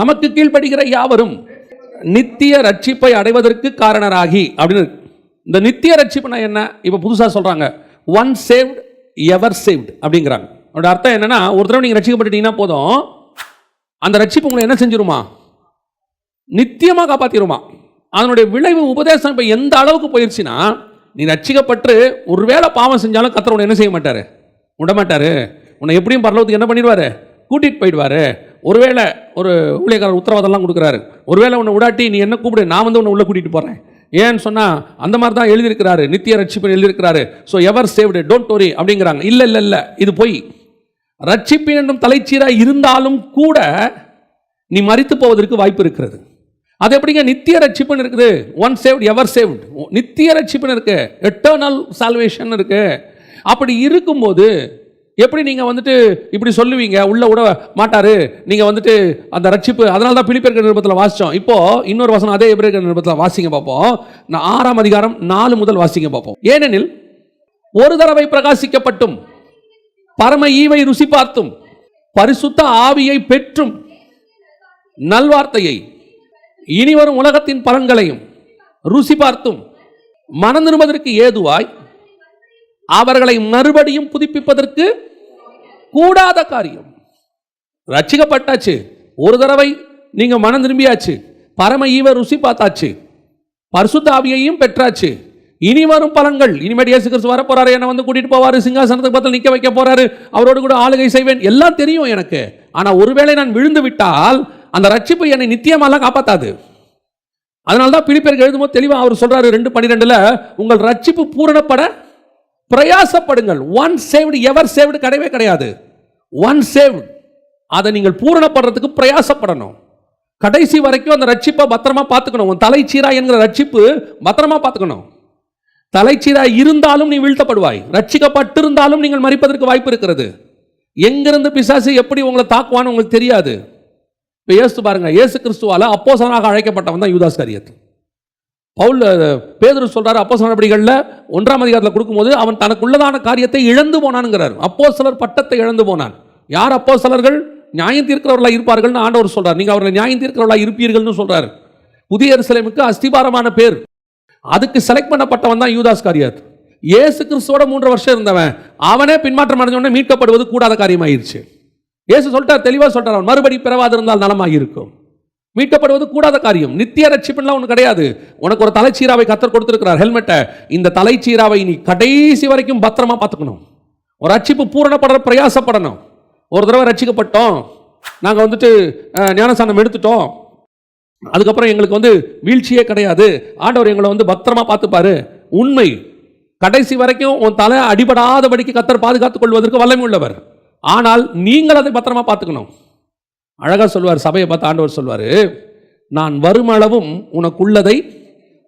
நமக்கு கீழ்ப்படுகிற யாவரும் நித்திய ரட்சிப்பை அடைவதற்கு காரணராகி அப்படின்னு. இந்த நித்திய ரட்சிப்புனா என்ன? இப்போ புதுசாக சொல்கிறாங்க, ஒன் சேவ்ட் எவர் சேவ்ட் அப்படிங்கிறாங்க. அதோட அர்த்தம் என்னன்னா, ஒரு தடவை நீங்கள் ரட்சிக்கப்பட்டுட்டீங்கன்னா போதும், அந்த ரட்சிப்பு உங்களை என்ன செஞ்சிருமா? நித்தியமாக காப்பாற்றிடுமா. அதனுடைய விளைவு உபதேசம் இப்போ எந்த அளவுக்கு போயிடுச்சுன்னா, நீ ரட்சிக்கப்பட்டு ஒருவேளை பாவம் செஞ்சாலும் கர்த்தர் உன்னை என்ன செய்ய மாட்டார்? விடமாட்டார். உன்னை எப்படியும் பரலோகத்துக்கு என்ன பண்ணிடுவார்? கூட்டிகிட்டு போயிடுவார். ஒருவேளை ஒரு ஊழியக்காரர் உத்தரவாதம்லாம் கொடுக்குறாரு, ஒருவேளை உன்னை விடாட்டி நீ என்ன கூப்பிடு, நான் வந்து உன்னை உள்ளே கூட்டிகிட்டு போகிறேன். ஏன்னு சொன்னால் அந்த மாதிரி தான் எழுதியிருக்கிறாரு, நித்திய ரட்சிப்பு எழுதியிருக்கிறாரு. So ever saved don't worry அப்படிங்கிறாங்க. இல்லை, இது போய் ரட்சிப்பின் என்னும் தலைச்சீராக இருந்தாலும் கூட நீ மரித்து போவதற்கு வாய்ப்பு இருக்கிறது. அது எப்படிங்க நித்திய ரட்சிப்புன்னு இருக்குது? ஒன் சேவ்ட் எவர் சேவ்ட், நித்திய ரட்சிப்புன்னு இருக்கு, எட்டர்னல் சால்வேஷன் இருக்கு. அப்படி இருக்கும்போது எப்படி நீங்கள் வந்துட்டு இப்படி சொல்லுவீங்க, உள்ள விட மாட்டாரு, நீங்கள் வந்துட்டு அந்த ரட்சிப்பு. அதனால தான் பிலிப்பியர் நிருபத்தில் வாசித்தோம். இப்போ இன்னொரு வசனம் அதே எபிரேயர் நிருபத்தில் வாசிங்க பார்ப்போம். நான் 6ஆம் அதிகாரம் 4 முதல் வாசிங்க பார்ப்போம். ஏனெனில் ஒரு தடவை பிரகாசிக்கப்பட்டும் பரம ஈவை ருசி பார்த்தும் பரிசுத்த ஆவியை பெற்றும் நல்வார்த்தையை இனிவரும் உலகத்தின் பலன்களையும் ருசி பார்த்தும் மனம் திரும்புவதற்கு ஏதுவாய் அவர்களை மறுபடியும் புதுப்பிப்பதற்கு கூடாத காரியம். ரட்சிக்கப்பட்டாச்சு, ஒரு தடவை நீங்க மனம் திரும்பியாச்சு, பரம ஈவை ருசி பார்த்தாச்சு, பரிசுத்த ஆவியையும் பெற்றாச்சு, இனி வரும் பலன்கள். இனிமேல் இயேசு கிறிஸ்து வர போறாரு, என்ன வந்து கூட்டிட்டு போவாரு, சிங்காசனத்துக்கு பக்கத்தில் நிற்க வைக்க போறாரு, அவரோடு கூட ஆளுகை செய்வேன், எல்லாம் தெரியும் எனக்கு. ஆனா ஒருவேளை நான் விழுந்து விட்டால் அந்த ரட்சிப்பு என்னை நித்தியமாலாம் காப்பாத்தாது. அதனால தான் பிலிப்பியருக்கு எழுதும்போது தெளிவாக அவர் சொல்றாரு 2:12, உங்கள் ரட்சிப்பு பூரணப்பட பிரயாசப்படுங்கள். ஒன் சேவ்டு எவர் சேவ்டு கிடையவே கிடையாது. ஒன் சேவ்டு, அதை நீங்கள் பூரணப்படுறதுக்கு பிரயாசப்படணும். கடைசி வரைக்கும் அந்த ரட்சிப்பை பத்திரமா பார்த்துக்கணும். உன் தலைச்சீரா என்கிற ரட்சிப்பு பத்திரமா பார்த்துக்கணும். தலைச்சீரா இருந்தாலும் நீ வீழ்த்தப்படுவாய், ரட்சிக்கப்பட்டிருந்தாலும் நீங்கள் மரிப்பதற்கு வாய்ப்பு இருக்கிறது. எங்கிருந்து பிசாசு எப்படி உங்களை தாக்குவான்னு உங்களுக்கு தெரியாது. இப்போ இயேசு பாருங்க, இயேசு கிறிஸ்துவால அப்போஸ்தலனாக அழைக்கப்பட்டவன் தான் யூதாஸ் காரியத். பவுல் பேதுரு சொல்றாரு அப்போஸ்தலர் நடவடிக்கைகளில் 1ஆம் அதிகாரத்தில் கொடுக்கும்போது அவன் தனக்குள்ளதான காரியத்தை இழந்து போனான்ங்கிறார். அப்போஸ்தலர் பட்டத்தை இழந்து போனான். யார் அப்போஸ்தலர்கள்? நியாயம் தீர்க்கிறவர்களா இருப்பார்கள்னு ஆண்டவர் சொல்றார். நீங்க அவர்களை நியாயம் தீர்க்கிறவர்களா இருப்பீர்கள்னு சொல்றாரு. புதிய எருசலேமுக்கு அஸ்திபாரமான பேர், அதுக்கு செலக்ட் பண்ணப்பட்டவன் தான் யூதாஸ் காரியத். இயேசு கிறிஸ்துவோட 3 வருஷம் இருந்தவன், அவனே பின்மாற்றம் அடைஞ்ச உடனே மீட்கப்படுவது கூடாத காரியமாயிருச்சு. இயேசு சொல்லிட்டார், தெளிவாக சொல்றார், அவன் மறுபடி பிறவாதிருந்தால் நலமாக இருக்கும். மீட்கப்படுவது கூடாத காரியம். நித்திய ரட்சிப்புலாம் ஒன்று கிடையாது. உனக்கு ஒரு தலைச்சீராவை கர்த்தர் கொடுத்திருக்கிறார், ஹெல்மெட்டை. இந்த தலைச்சீராவை நீ கடைசி வரைக்கும் பத்திரமா பார்த்துக்கணும். ஒரு ரட்சிப்பு பூரணப்படுற பிரயாசப்படணும். ஒரு தடவை ரட்சிக்கப்பட்டோம், நாங்கள் வந்துட்டு ஞானஸ்நானம் எடுத்துட்டோம், அதுக்கப்புறம் எங்களுக்கு வந்து வீழ்ச்சியே கிடையாது, ஆண்டவர் எங்களை வந்து பத்திரமா பார்த்துப்பாரு. உண்மை. கடைசி வரைக்கும் உன் தலை அடிபடாதபடிக்கு கர்த்தர் பாதுகாத்துக் கொள்வதற்கு வல்லமை உள்ளவர். ஆனால் நீங்கள் அதை பத்திரமா பார்த்துக்கணும். அழகா சொல்வார், சபையை பார்த்து ஆண்டவர் சொல்வார், நான் வருமளவும் உனக்குள்ளதை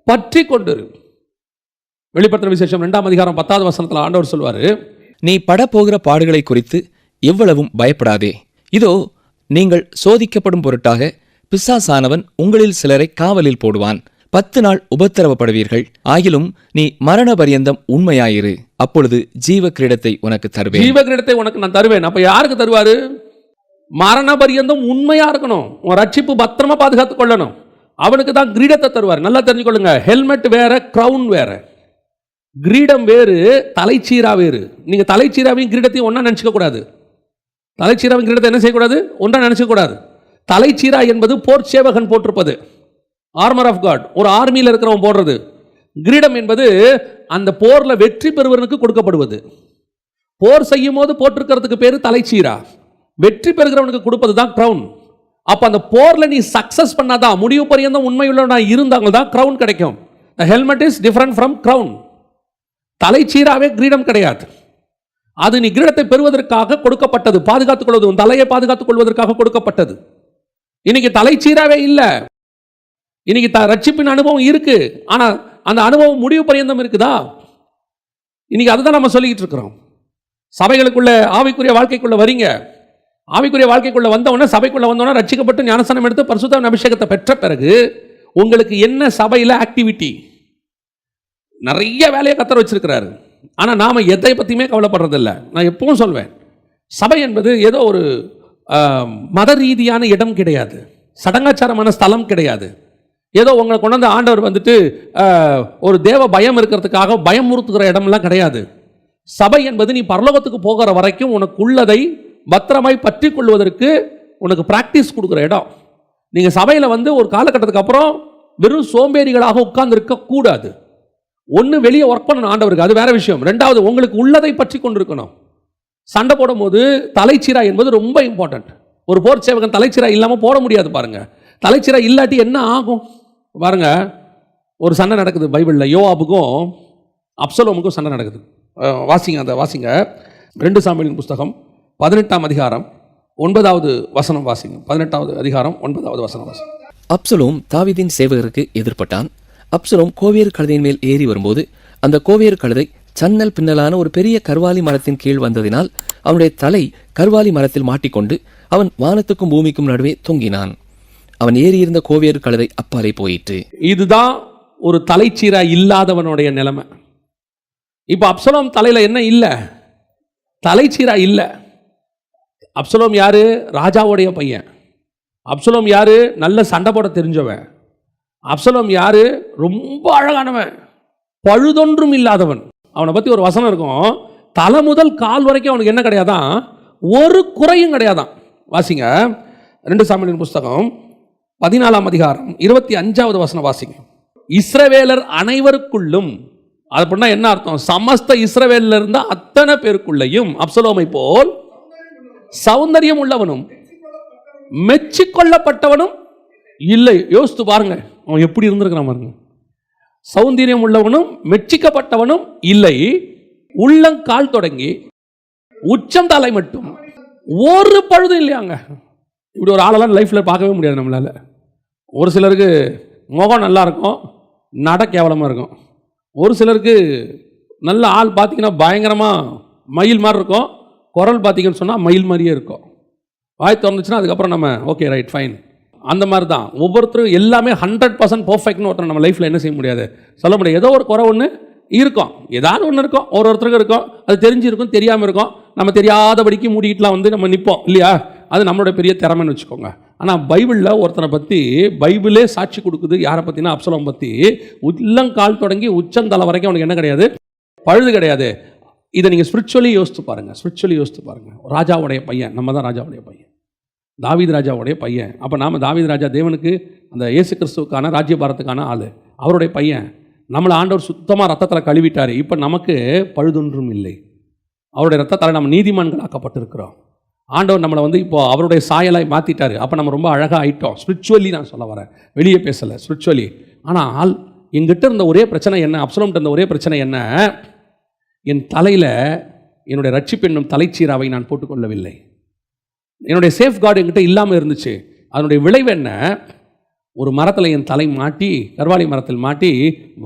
பற்றி கொண்டிரு. வெளிப்படுத்தின விசேஷம் 2ஆம் அதிகாரம் 10வது வசனத்தில் ஆண்டவர் சொல்வார், நீ படப்போகிற பாடுகளை குறித்து எவ்வளவும் பயப்படாதே. இதோ நீங்கள் சோதிக்கப்படும் பொருட்டாக பிசாசானவன் உங்களில் சிலரை காவலில் போடுவான். 10 நாள் உபத்திரவப்படுவீர்கள். ஆகிலும் நீ மரண பரியந்தம் உண்மையாயிரு, அப்பொழுது ஜீவ கிரீடத்தை உனக்கு தருவேன். ஜீவ கிரீடத்தை உனக்கு நான் தருவேன். அப்ப யாருக்கு தருவாரு? மரண பரியந்தம் உண்மையா இருக்கணும், உன் ரட்சிப்பு பத்திரமா பாதுகாத்துக் கொள்ளணும், அவனுக்கு தான் கிரீடத்தை தருவார். நல்லா தெரிஞ்சுக்கொள்ளுங்க, ஹெல்மெட் வேற, கிரவுன் வேற. கிரீடம் வேறு, தலைச்சீரா வேறு. நீங்க தலைச்சீராவையும் கிரீடத்தையும் ஒன்னா நினைச்சுக்க கூடாது. தலைச்சீராவின் கிரீடத்தை என்ன செய்யக்கூடாது? ஒன்றா நினைச்சுக்க கூடாது. தலைச்சீரா என்பது போர் சேவகன் போட்டிருப்பது, ஆர்மர் ஆஃப் காட், ஒரு ஆர்மியில் இருக்கிறவன் போடுறது. கிரீடம் என்பது அந்த போர்ல வெற்றி பெறுவனுக்கு கொடுக்கப்படுவது. போர் செய்யும் போது போட்டிருக்கிறதுக்கு பேரு தலைச்சீரா, வெற்றி பெறுகிறவனுக்கு கொடுப்பது தான் கிரவுன். அப்ப அந்த போர்ல நீ சக்சஸ் பண்ணாதான், முடிவு பரியந்தம் உண்மையுள்ளவனா இருந்தாங்க தான் கிரவுன் கிடைக்கும். Helmet is different from crown. தலைச்சீராவே கிரீடம் கிடையாது. அது நீ கிரீடத்தை பெறுவதற்காக கொடுக்கப்பட்டது, பாதுகாத்துக் கொள்வது, உன் தலையை பாதுகாத்துக் கொள்வதற்காக கொடுக்கப்பட்டது. இன்னைக்கு தலைச்சீராவே இல்லை. இன்னைக்கு ரட்சிப்பின் அனுபவம் இருக்கு, ஆனா அந்த அனுபவம் முடிவு பரியந்தம் இருக்குதா? இன்னைக்கு அதுதான் நம்ம சொல்லிக்கிட்டு இருக்கிறோம். சபைகளுக்குள்ள ஆவிக்குரிய வாழ்க்கைக்குள்ள வரீங்க, ஆவிக்குரிய வாழ்க்கைக்குள்ள வந்தவொடனே, சபைக்குள்ள வந்தவொடனே ரட்சிக்கப்பட்டு ஞானஸ்நானம் எடுத்து பரிசுத்த அபிஷேகத்தை பெற்ற பிறகு உங்களுக்கு என்ன சபையில் ஆக்டிவிட்டி? நிறைய வேலையை கர்த்தர் வச்சிருக்கிறாரு. ஆனா நாம எதை பத்தியுமே கவலைப்படுறதில்லை. நான் எப்பவும் சொல்வேன், சபை என்பது ஏதோ ஒரு மத ரீதியான இடம் கிடையாது, சடங்காச்சாரமான ஸ்தலம் கிடையாது. ஏதோ உங்களை கொண்டாந்து ஆண்டவர் வந்துட்டு ஒரு தேவ பயம் இருக்கிறதுக்காக பயமுறுத்துகிற இடம்லாம் கிடையாது. சபை என்பது நீ பரலோகத்துக்கு போகிற வரைக்கும் உனக்குள்ளதை பத்திரமாய் பற்றி கொள்வதற்கு உனக்கு பிராக்டிஸ் கொடுக்குற இடம். நீங்கள் சபையில் வந்து ஒரு காலகட்டத்துக்கு அப்புறம் வெறும் சோம்பேறிகளாக உட்கார்ந்து இருக்கக்கூடாது. ஒன்று வெளியே ஒர்க் பண்ணணும் ஆண்டவருக்கு, அது வேற விஷயம். ரெண்டாவது உங்களுக்கு உள்ளதை பற்றி கொண்டு இருக்கணும். சண்டை போடும் போது தலைச்சீரா என்பது ரொம்ப இம்பார்ட்டன்ட். ஒரு போர் சேவகன் தலைச்சீரா இல்லாமல் போட முடியாது பாருங்க. தலைச்சீரா இல்லாட்டி என்ன ஆகும் பாருங்க. ஒரு சண்டை நடக்குது பைபிளில், யோவாபுக்கும் அப்சலோமுக்கும் சண்டை நடக்குது. வாசிங்க 2 சாமுவேலின் புஸ்தகம் 18ஆம் அதிகாரம் 9வது வசனம் வாசிங்க. 18வது அதிகாரம் 9வது வசனம் வாசிங்க. அப்சலோம் தாவீதின் சேவகருக்கு எதிர்ப்பட்டான். அப்சலோம் கோவேறு கழுதையின் மேல் ஏறி வரும்போது அந்த கோவேறு கழுதை சன்னல் பின்னலான ஒரு பெரிய கர்வாலி மரத்தின் கீழ் வந்ததினால் அவனுடைய தலை கர்வாலி மரத்தில் மாட்டிக்கொண்டு அவன் வானத்துக்கும் பூமிக்கும் நடுவே தொங்கினான். அவன் ஏறியிருந்த கோவேறு கழுதை அப்பாலே போயிற்று. இதுதான் ஒரு தலைச்சீரா இல்லாதவனுடைய நிலைமை. இப்ப அப்சலோம் தலையில என்ன இல்லை? தலைச்சீரா இல்லை. அப்சலோம் யாரு? ராஜாவுடைய பையன். அப்சலோம் யாரு? நல்ல சண்டை போட தெரிஞ்சவன். அப்சலோம் யாரு? ரொம்ப அழகானவன், பழுதொன்றும் இல்லாதவன். அவனை பத்தி ஒரு வசனம் இருக்கும், தலை முதல் கால் வரைக்கும் அவனுக்கு என்ன கிடையாதான்? ஒரு குறையும் கிடையாதான். வாசிங்க 2 சாமுவேலின் புஸ்தகம் 14ஆம் அதிகாரம் 25வது வசனம் வாசிங்க. இஸ்ரவேலர் அனைவருக்குள்ளும், அப்படின்னா என்ன அர்த்தம்? சமஸ்த இஸ்ரவேலில் இருந்த அத்தனை பேருக்குள்ளையும் அப்சலோமை போல் சௌந்தரியம் உள்ளவனும் மெச்சிக்கொள்ளப்பட்டவனும் இல்லை. யோசித்து பாருங்க அவன் எப்படி இருந்திருக்கிறான் பாருங்க. சௌந்தரியம் உள்ளவனும் மெச்சிக்கப்பட்டவனும் இல்லை, உள்ளங்கால் தொடங்கி உச்சந்தலை மட்டும் ஒரு பழுதும் இல்லையாங்க. இப்படி ஒரு ஆளெல்லாம் லைஃப்பில் பார்க்கவே முடியாது நம்மளால். ஒரு சிலருக்கு முகம் நல்லா இருக்கும், நட கேவலமாக இருக்கும். ஒரு சிலருக்கு நல்ல ஆள் பார்த்தீங்கன்னா பயங்கரமாக மயில் மாதிரி இருக்கும், குரல் பார்த்தீங்கன்னு சொன்னால் மயில் மாதிரியே இருக்கும். வாய் திறந்துச்சுன்னா அதுக்கப்புறம் நம்ம ஓகே ரைட் ஃபைன், அந்த மாதிரி தான். ஒவ்வொருத்தரும் எல்லாமே 100% பர்ஃபெக்ட்னு ஒருத்தர் நம்ம லைஃப்பில் என்ன செய்ய முடியாது, சொல்ல முடியாது. ஏதோ ஒரு குறை ஒன்று இருக்கும், ஏதாவது ஒன்று இருக்கும், ஒருத்தருக்கும் இருக்கும். அது தெரிஞ்சிருக்கும், தெரியாமல் இருக்கும். நம்ம தெரியாதபடிக்கு மூடிக்கிட்டுலாம் வந்து நம்ம நிற்போம் இல்லையா? அது நம்மளோட பெரிய திறமைன்னு வச்சுக்கோங்க. ஆனால் பைபிளில் ஒருத்தனை பற்றி பைபிளே சாட்சி கொடுக்குது. யாரை பற்றினா அப்சலோம் பற்றி. உள்ளங்கால் தொடங்கி உச்சந்தலை வரைக்கும் அவனுக்கு என்ன கிடையாது? பழுது கிடையாது. இதை நீங்கள் ஸ்பிரிச்சுவலி யோசித்து பாருங்கள். ராஜாவுடைய பையன், நம்ம தான் ராஜாவுடைய பையன், தாவீது ராஜாவுடைய பையன். அப்போ நாம் தாவீது ராஜா தேவனுக்கு அந்த இயேசு கிறிஸ்துவுக்கான ராஜ்யபாரத்துக்கான ஆள், அவருடைய பையன். நம்மளை ஆண்டவர் சுத்தமாக ரத்தத்தில் கழுவிட்டார். இப்போ நமக்கு பழுதொன்றும் இல்லை. அவருடைய ரத்தத்தால் நம்ம நீதிமான்கள் ஆக்கப்பட்டிருக்கிறோம். ஆண்டவர் நம்மளை வந்து இப்போ அவருடைய சாயலாய் மாற்றிட்டார். அப்போ நம்ம ரொம்ப அழகாக ஆயிட்டோம். ஸ்பிரிச்சுவலி நான் சொல்ல வரேன், வெளியே பேசலை, ஸ்பிரிச்சுவலி. ஆனால் எங்கிட்ட இருந்த ஒரே பிரச்சனை என்ன? அப்சலோம்கிட்ட இருந்த ஒரே பிரச்சனை என்ன? என் தலையில் என்னுடைய ரட்சிப்பு என்னும் தலைச்சீராவை நான் போட்டுக்கொள்ளவில்லை. என்னுடைய சேஃப் கார்டு என்கிட்ட இல்லாமல் இருந்துச்சு. அதனுடைய விளைவு என்ன? ஒரு மரத்தில் என் தலை மாட்டி, கர்வாலி மரத்தில் மாட்டி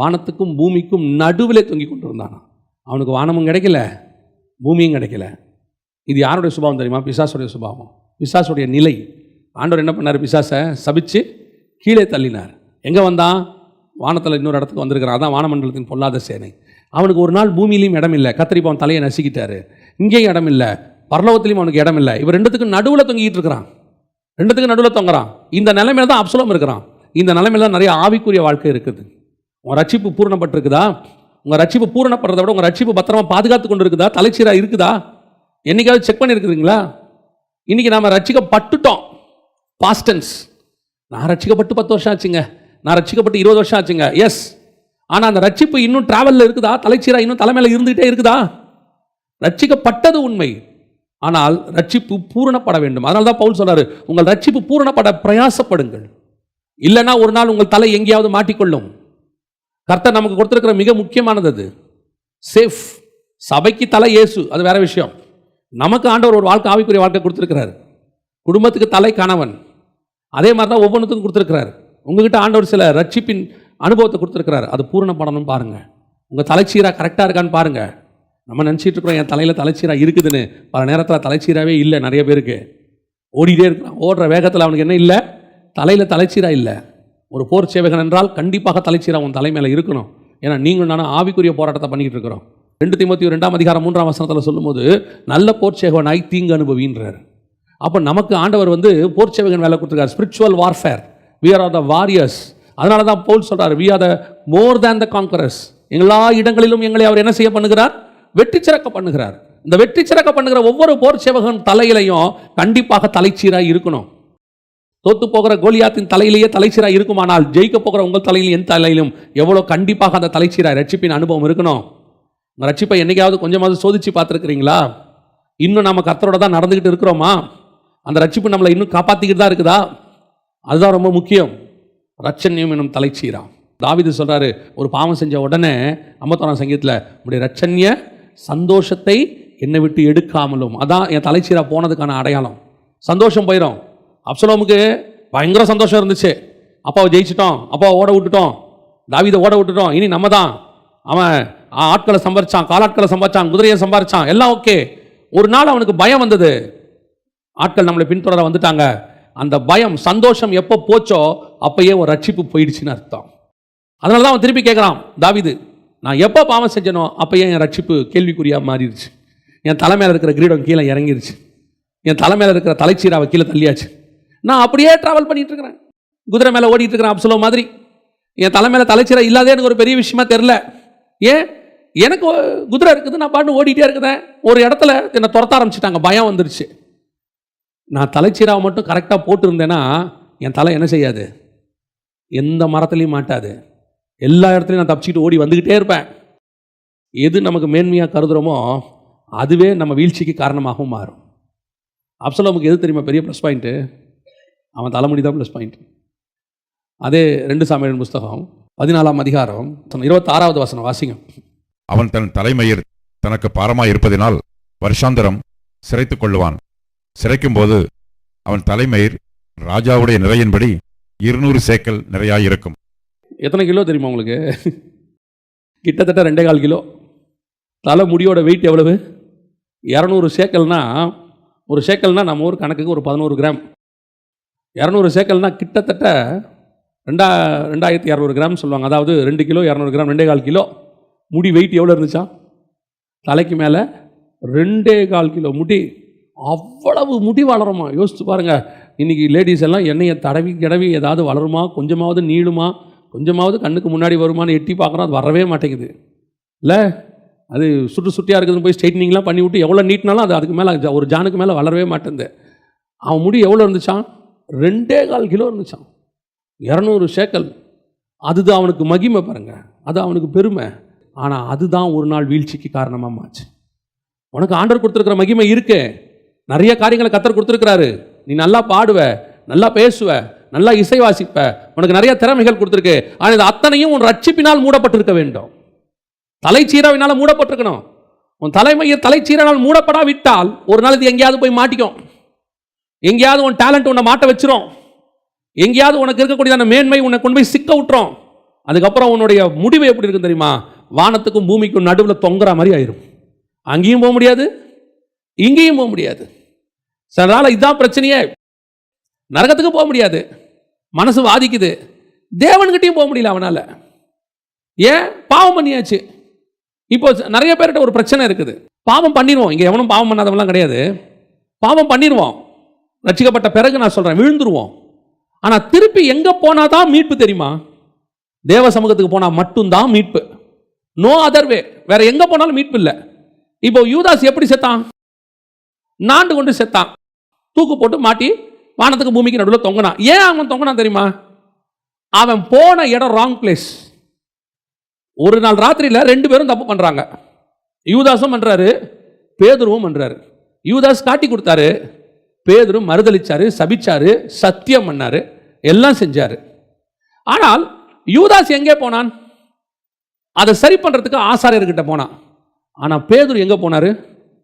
வானத்துக்கும் பூமிக்கும் நடுவில் தொங்கி கொண்டு இருந்தான். அவனுக்கு வானமும் கிடைக்கல, பூமியும் கிடைக்கல. இது யாருடைய சுபாவம் தெரியுமா? பிசாசுடைய சுபாவம், பிசாசுடைய நிலை. ஆண்டவர் என்ன பண்ணார்? பிசாசை சபிச்சு கீழே தள்ளினார். எங்கே வந்தான்? வானத்தில் இன்னொரு இடத்துக்கு வந்திருக்கிறான். அதான் வானமண்டலத்தின் பொல்லாத சேனை. அவனுக்கு ஒரு நாள் பூமியிலையும் இடம் இல்லை, கத்திரிப்பா அவன் தலையை நசுக்கிட்டாரு. இங்கேயும் இடம் இல்லை, பரலோகத்திலையும் அவனுக்கு இடம் இல்லை. இவன் ரெண்டுத்துக்கும் நடுவில் தொங்கிட்டு இருக்கிறான், ரெண்டுத்துக்கும் நடுவில் தொங்குறான். இந்த நிலைமையில தான் அப்சலோம் இருக்கிறான். இந்த நிலைமையில தான் நிறைய ஆவிக்குரிய வாழ்க்கை இருக்குது. உங்கள் ரட்சிப்பு பூரணப்பட்டிருக்குதா? உங்கள் ரட்சிப்பு பூரணப்படுறதை விட உங்கள் ரட்சிப்பு பத்திரமா பாதுகாத்து கொண்டு இருக்குதா? தலைச்சீராக இருக்குதா? என்னைக்காவது செக் பண்ணியிருக்கிறீங்களா? இன்னைக்கு நாம் ரட்சிக்கப்பட்டுட்டோம், பாஸ்டன்ஸ். நான் ரட்சிக்கப்பட்டு 10 வருஷம் ஆச்சுங்க, நான் ரட்சிக்கப்பட்டு 20 வருஷம் ஆச்சுங்க. எஸ், ஆனால் அந்த ரட்சிப்பு இன்னும் டிராவலில் இருக்குதா? தலைச்சீரா இன்னும் தலைமையில் இருந்துகிட்டே இருக்குதா? ரட்சிக்கப்பட்டது உண்மை, ஆனால் ரட்சிப்பு பூரணப்பட வேண்டும். அதனால தான் பவுல் சொல்றாரு, உங்கள் ரட்சிப்பு பூரணப்பட பிரயாசப்படுங்கள், இல்லைன்னா ஒரு நாள் உங்கள் தலை எங்கேயாவது மாட்டிக்கொள்ளும். கர்த்தர் நமக்கு கொடுத்திருக்கிற மிக முக்கியமானது அது சேஃப். சபைக்கு தலை இயேசு, அது வேற விஷயம். நமக்கு ஆண்டவர் ஒரு வாழ்க்கை, ஆவிக்குரிய வாழ்க்கை கொடுத்திருக்கிறார். குடும்பத்துக்கு தலை கணவன், அதே மாதிரி தான் ஒவ்வொன்றுத்துக்கும் கொடுத்திருக்கிறார். உங்ககிட்ட ஆண்டவர் சில ரட்சிப்பின் அனுபவத்தை கொடுத்திருக்கிறார். அது பூரணப்படணும் பாருங்க. உங்கள் தலைச்சீரா கரெக்டாக இருக்கான்னு பாருங்க. நம்ம நினச்சிட்டு இருக்கிறோம் என் தலையில் தலைச்சீரா இருக்குதுன்னு. பல நேரத்தில் தலைச்சீராவே இல்லை. நிறைய பேருக்கு ஓடிட்டே இருக்கிறான். ஓடுற வேகத்தில் அவனுக்கு என்ன இல்லை? தலையில் தலைச்சீரா இல்லை. ஒரு போர் சேவகன் என்றால் கண்டிப்பாக தலைச்சீரா உன் தலை மேலே இருக்கணும். ஏன்னா நீங்கள் நானும் ஆவிக்குரிய போராட்டத்தை பண்ணிக்கிட்டு இருக்கிறோம். 2 தீமோத்தேயு 2ஆம் அதிகாரம் 3ஆம் வசனத்தில் சொல்லும்போது நல்ல போர் சேவகனாய் தீங்கு அனுபவின்றார். அப்போ நமக்கு ஆண்டவர் வந்து போர் சேவகன் வேலை கொடுத்துருக்கார். Spiritual warfare, we are the warriors. அதனால தான் பவுல் சொல்றாரு, we are the more than the conquerors. எல்லா இடங்களிலும் எங்களை அவர் என்ன செய்ய பண்ணுகிறார்? வெற்றி சிறக்க பண்ணுகிறார். இந்த வெற்றி சிறக்க பண்ணுகிற ஒவ்வொரு போர் சேவகன் தலையிலையும் கண்டிப்பாக தலைச்சீராய் இருக்கணும். தோத்து போகிற கோலியாத்தின் தலையிலேயே தலைச்சீராய் இருக்குமானால் ஜெயிக்க போகிற உங்கள் தலையிலும் என் தலையிலும் எவ்வளோ கண்டிப்பாக அந்த தலைச்சீராய் ரட்சிப்பின் அனுபவம் இருக்கணும். உங்கள் ரட்சிப்பை என்னைக்காவது கொஞ்சமாவது சோதிச்சு பார்த்துருக்கிறீங்களா? இன்னும் நம்ம கர்த்தரோட தான் நடந்துக்கிட்டு இருக்கிறோமா? அந்த ரட்சிப்பு நம்மளை இன்னும் காப்பாற்றிக்கிட்டு தான் இருக்குதா? அதுதான் ரொம்ப முக்கியம். ரட்சண்யம் என்னும் தலைச்சீரா. தாவீது சொல்றாரு, ஒரு பாவம் செஞ்ச உடனே 51ஆம் சங்கீதத்தில், உடைய ரட்சண்ய சந்தோஷத்தை என்னை விட்டு எடுக்காமலும். அதான் என் தலைச்சீரா போனதுக்கான அடையாளம். சந்தோஷம் போயிடும். அப்சலோமுக்கு பயங்கர சந்தோஷம் இருந்துச்சு. அப்பாவை ஜெயிச்சிட்டோம், அப்பாவை ஓட விட்டுட்டோம், தாவீதை ஓட விட்டுட்டோம், இனி நம்ம தான். அவன் ஆட்களை சம்பாரிச்சான், காலாட்களை சம்பாரிச்சான், குதிரையை சம்பாரிச்சான், எல்லாம் ஓகே. ஒரு நாள் அவனுக்கு பயம் வந்தது. ஆட்கள் நம்மளை பின்தொடர வந்துட்டாங்க. அந்த பயம் சந்தோஷம் எப்போ போச்சோ அப்பயே ஒரு ரட்சிப்பு போயிடுச்சுன்னு அர்த்தம். அதனால தான் அவன் திருப்பி கேட்குறான், தாவீது, நான் எப்போ பாவம் செஞ்சனோ அப்பயே என் ரட்சிப்பு கேள்விக்குறியாக மாறிடுச்சு. என் தலைமையில் இருக்கிற கிரீடம் கீழே இறங்கிருச்சு, என் தலைமையில் இருக்கிற தலைச்சீராவை கீழே தள்ளியாச்சு. நான் அப்படியே ட்ராவல் பண்ணிட்டு இருக்கிறேன், குதிரை மேலே ஓடிட்டு இருக்கிறேன் அப்சலோம் மாதிரி. என் தலைமையில் தலைச்சீரா இல்லாதே எனக்கு ஒரு பெரிய விஷயமா தெரில. ஏன்? எனக்கு குதிரை இருக்குது, நான் பாட்டு ஓடிட்டே இருக்குதேன். ஒரு இடத்துல என்னை துரத்த ஆரம்பிச்சிட்டாங்க, பயம் வந்துருச்சு. நான் தலைச்சீராவை மட்டும் கரெக்டாக போட்டுருந்தேன்னா என் தலை என்ன செய்யாது? எந்த மரத்துலையும் மாட்டாது. எல்லா இடத்துலையும் நான் தப்பிச்சுட்டு ஓடி வந்துக்கிட்டே இருப்பேன். எது நமக்கு மேன்மையாக கருதுகிறோமோ அதுவே நம்ம வீழ்ச்சிக்கு காரணமாகவும் மாறும். அப்சலோமுக்கு எது தெரியுமா பெரிய ப்ளஸ் பாயிண்ட்டு? அவன் தலைமுடி தான் ப்ளஸ் பாயிண்ட். அதே 2 சாமுவேல் புஸ்தகம் 14ஆம் அதிகாரம் 26வது வசனம் வாசிங்க. அவன் தன் தலைமயிர் தனக்கு பாரமாய் இருப்பதினால் வருஷாந்தரம் சிரைத்துக் கொள்ளுவான். சிரைக்கும்போது அவன் தலைமயிர் ராஜாவுடைய நிறையின்படி 200 சேக்கல் நிறையாயிருக்கும். எத்தனை கிலோ தெரியுமா உங்களுக்கு? கிட்டத்தட்ட 2.25 கிலோ. தலை முடியோட வெயிட் எவ்வளவு? 200 சேக்கல்னா, ஒரு சேக்கல்னா நம்ம ஊர் கணக்குக்கு ஒரு 11 கிராம். 200 சேக்கல்னா கிட்டத்தட்ட 2200 கிராம் சொல்லுவாங்க. அதாவது 2 கிலோ 200 கிராம், 2.25 கிலோ. முடி வெயிட் எவ்வளோ இருந்துச்சா? தலைக்கு மேலே 2.25 கிலோ முடி. அவ்வளவு முடி வளருமா? யோசிச்சு பாருங்க. இன்னைக்கு லேடிஸ் எல்லாம் எண்ணெயை தடவி கிடவி ஏதாவது வளருமா, கொஞ்சமாவது நீளுமா, கொஞ்சமாவது கண்ணுக்கு முன்னாடி வருமானு எட்டி பார்க்குறோம். அது வரவே மாட்டேங்குது இல்லை? அது சுட்டியாக இருக்குதுன்னு போய் ஸ்ட்ரைட்னிங்லாம் பண்ணி விட்டு எவ்வளோ நீட்டினாலும் அது அதுக்கு மேலே ஒரு ஜானுக்கு மேலே வளரவே மாட்டேங்குது. அவன் முடி எவ்வளோ இருந்துச்சான்? 2.25 கிலோ இருந்துச்சான். 200 சேக்கல். அதுதான் அவனுக்கு மகிமை பாருங்க, அது அவனுக்கு பெருமை. ஆனால் அதுதான் ஒரு நாள் வீழ்ச்சிக்கு காரணமாக மாச்சு. உனக்கு ஆண்டவர் கொடுத்துருக்கிற மகிமை இருக்கு, நிறைய காரியங்களை கர்த்தர் கொடுத்துருக்கிறாரு. நீ நல்லா பாடுவ, நல்லா பேசுவ, நல்லா இசை வாசிப்ப, உனக்கு நிறைய திறமைகள் கொடுத்துருக்கு. ஆனால் இது அத்தனையும் உன் ரட்சிப்பினால் மூடப்பட்டிருக்க வேண்டும். தலைச்சீராவினால் மூடப்பட்டிருக்கணும். உன் தலைச்சீரானால் மூடப்படாவிட்டால் ஒரு நாள் இது எங்கேயாவது போய் மாட்டிக்கும். எங்கேயாவது உன் டேலண்ட் உன்னை மாட்ட வச்சிரும். எங்கேயாவது உனக்கு இருக்கக்கூடியதான மேன்மை உன்னை கொண்டு போய் சிக்க விட்டுரும். அதுக்கப்புறம் உன்னுடைய முடிவு எப்படி இருக்கும் தெரியுமா? வானத்துக்கும் பூமிக்கும் நடுவில் தொங்குற மாதிரி ஆயிரும். அங்கேயும் போக முடியாது, இங்கேயும் போக முடியாது. சில இதுதான் பிரச்சனையே. நரகத்துக்கு போக முடியாது, மனசு வாதிக்குது. தேவன்கிட்டையும் போக முடியல அவனால. ஏன்? பாவம் பண்ணியாச்சு. இப்போ நிறைய பேர்கிட்ட ஒரு பிரச்சனை இருக்குது. பாவம் பண்ணிடுவோம். இங்கே எவனும் பாவம் பண்ணாதவங்களாம் கிடையாது. பாவம் பண்ணிடுவோம். ரட்சிக்கப்பட்ட பிறகு நான் சொல்கிறேன், விழுந்துருவோம். ஆனால் திருப்பி எங்கே போனால் தான் மீட்பு தெரியுமா? தேவ சமூகத்துக்கு போனால் மட்டும்தான் மீட்பு. No other way. வேற எங்கே போனாலும் மீட்பு இல்லை. இப்போ யூதாஸ் எப்படி செத்தான்? நாண்டு கொண்டு செத்தான். தூக்கு போட்டு மாட்டி வானத்துக்கு பூமிக்கு நடுவில் தொங்கினான். ஏன் அவன் தொங்கினான் தெரியுமா? அவன் போன இடம் ராங் பிளேஸ். ஒரு நாள் ராத்திரியில் 2 பேரும் தப்பு பண்றாங்க. யூதாஸும் பண்றாரு, பேதுருவும் பண்றாரு. யூதாஸ் காட்டி கொடுத்தாரு, பேதுரு மறுதலிச்சாரு, சபிச்சாரு, சத்தியம் பண்ணாரு, எல்லாம் செஞ்சாரு. ஆனால் யூதாஸ் எங்கே போனான்? அதை சரி பண்றதுக்கு ஆசாரியர்கிட்ட போனான். ஆனா பேதுரு எங்க போனாரு?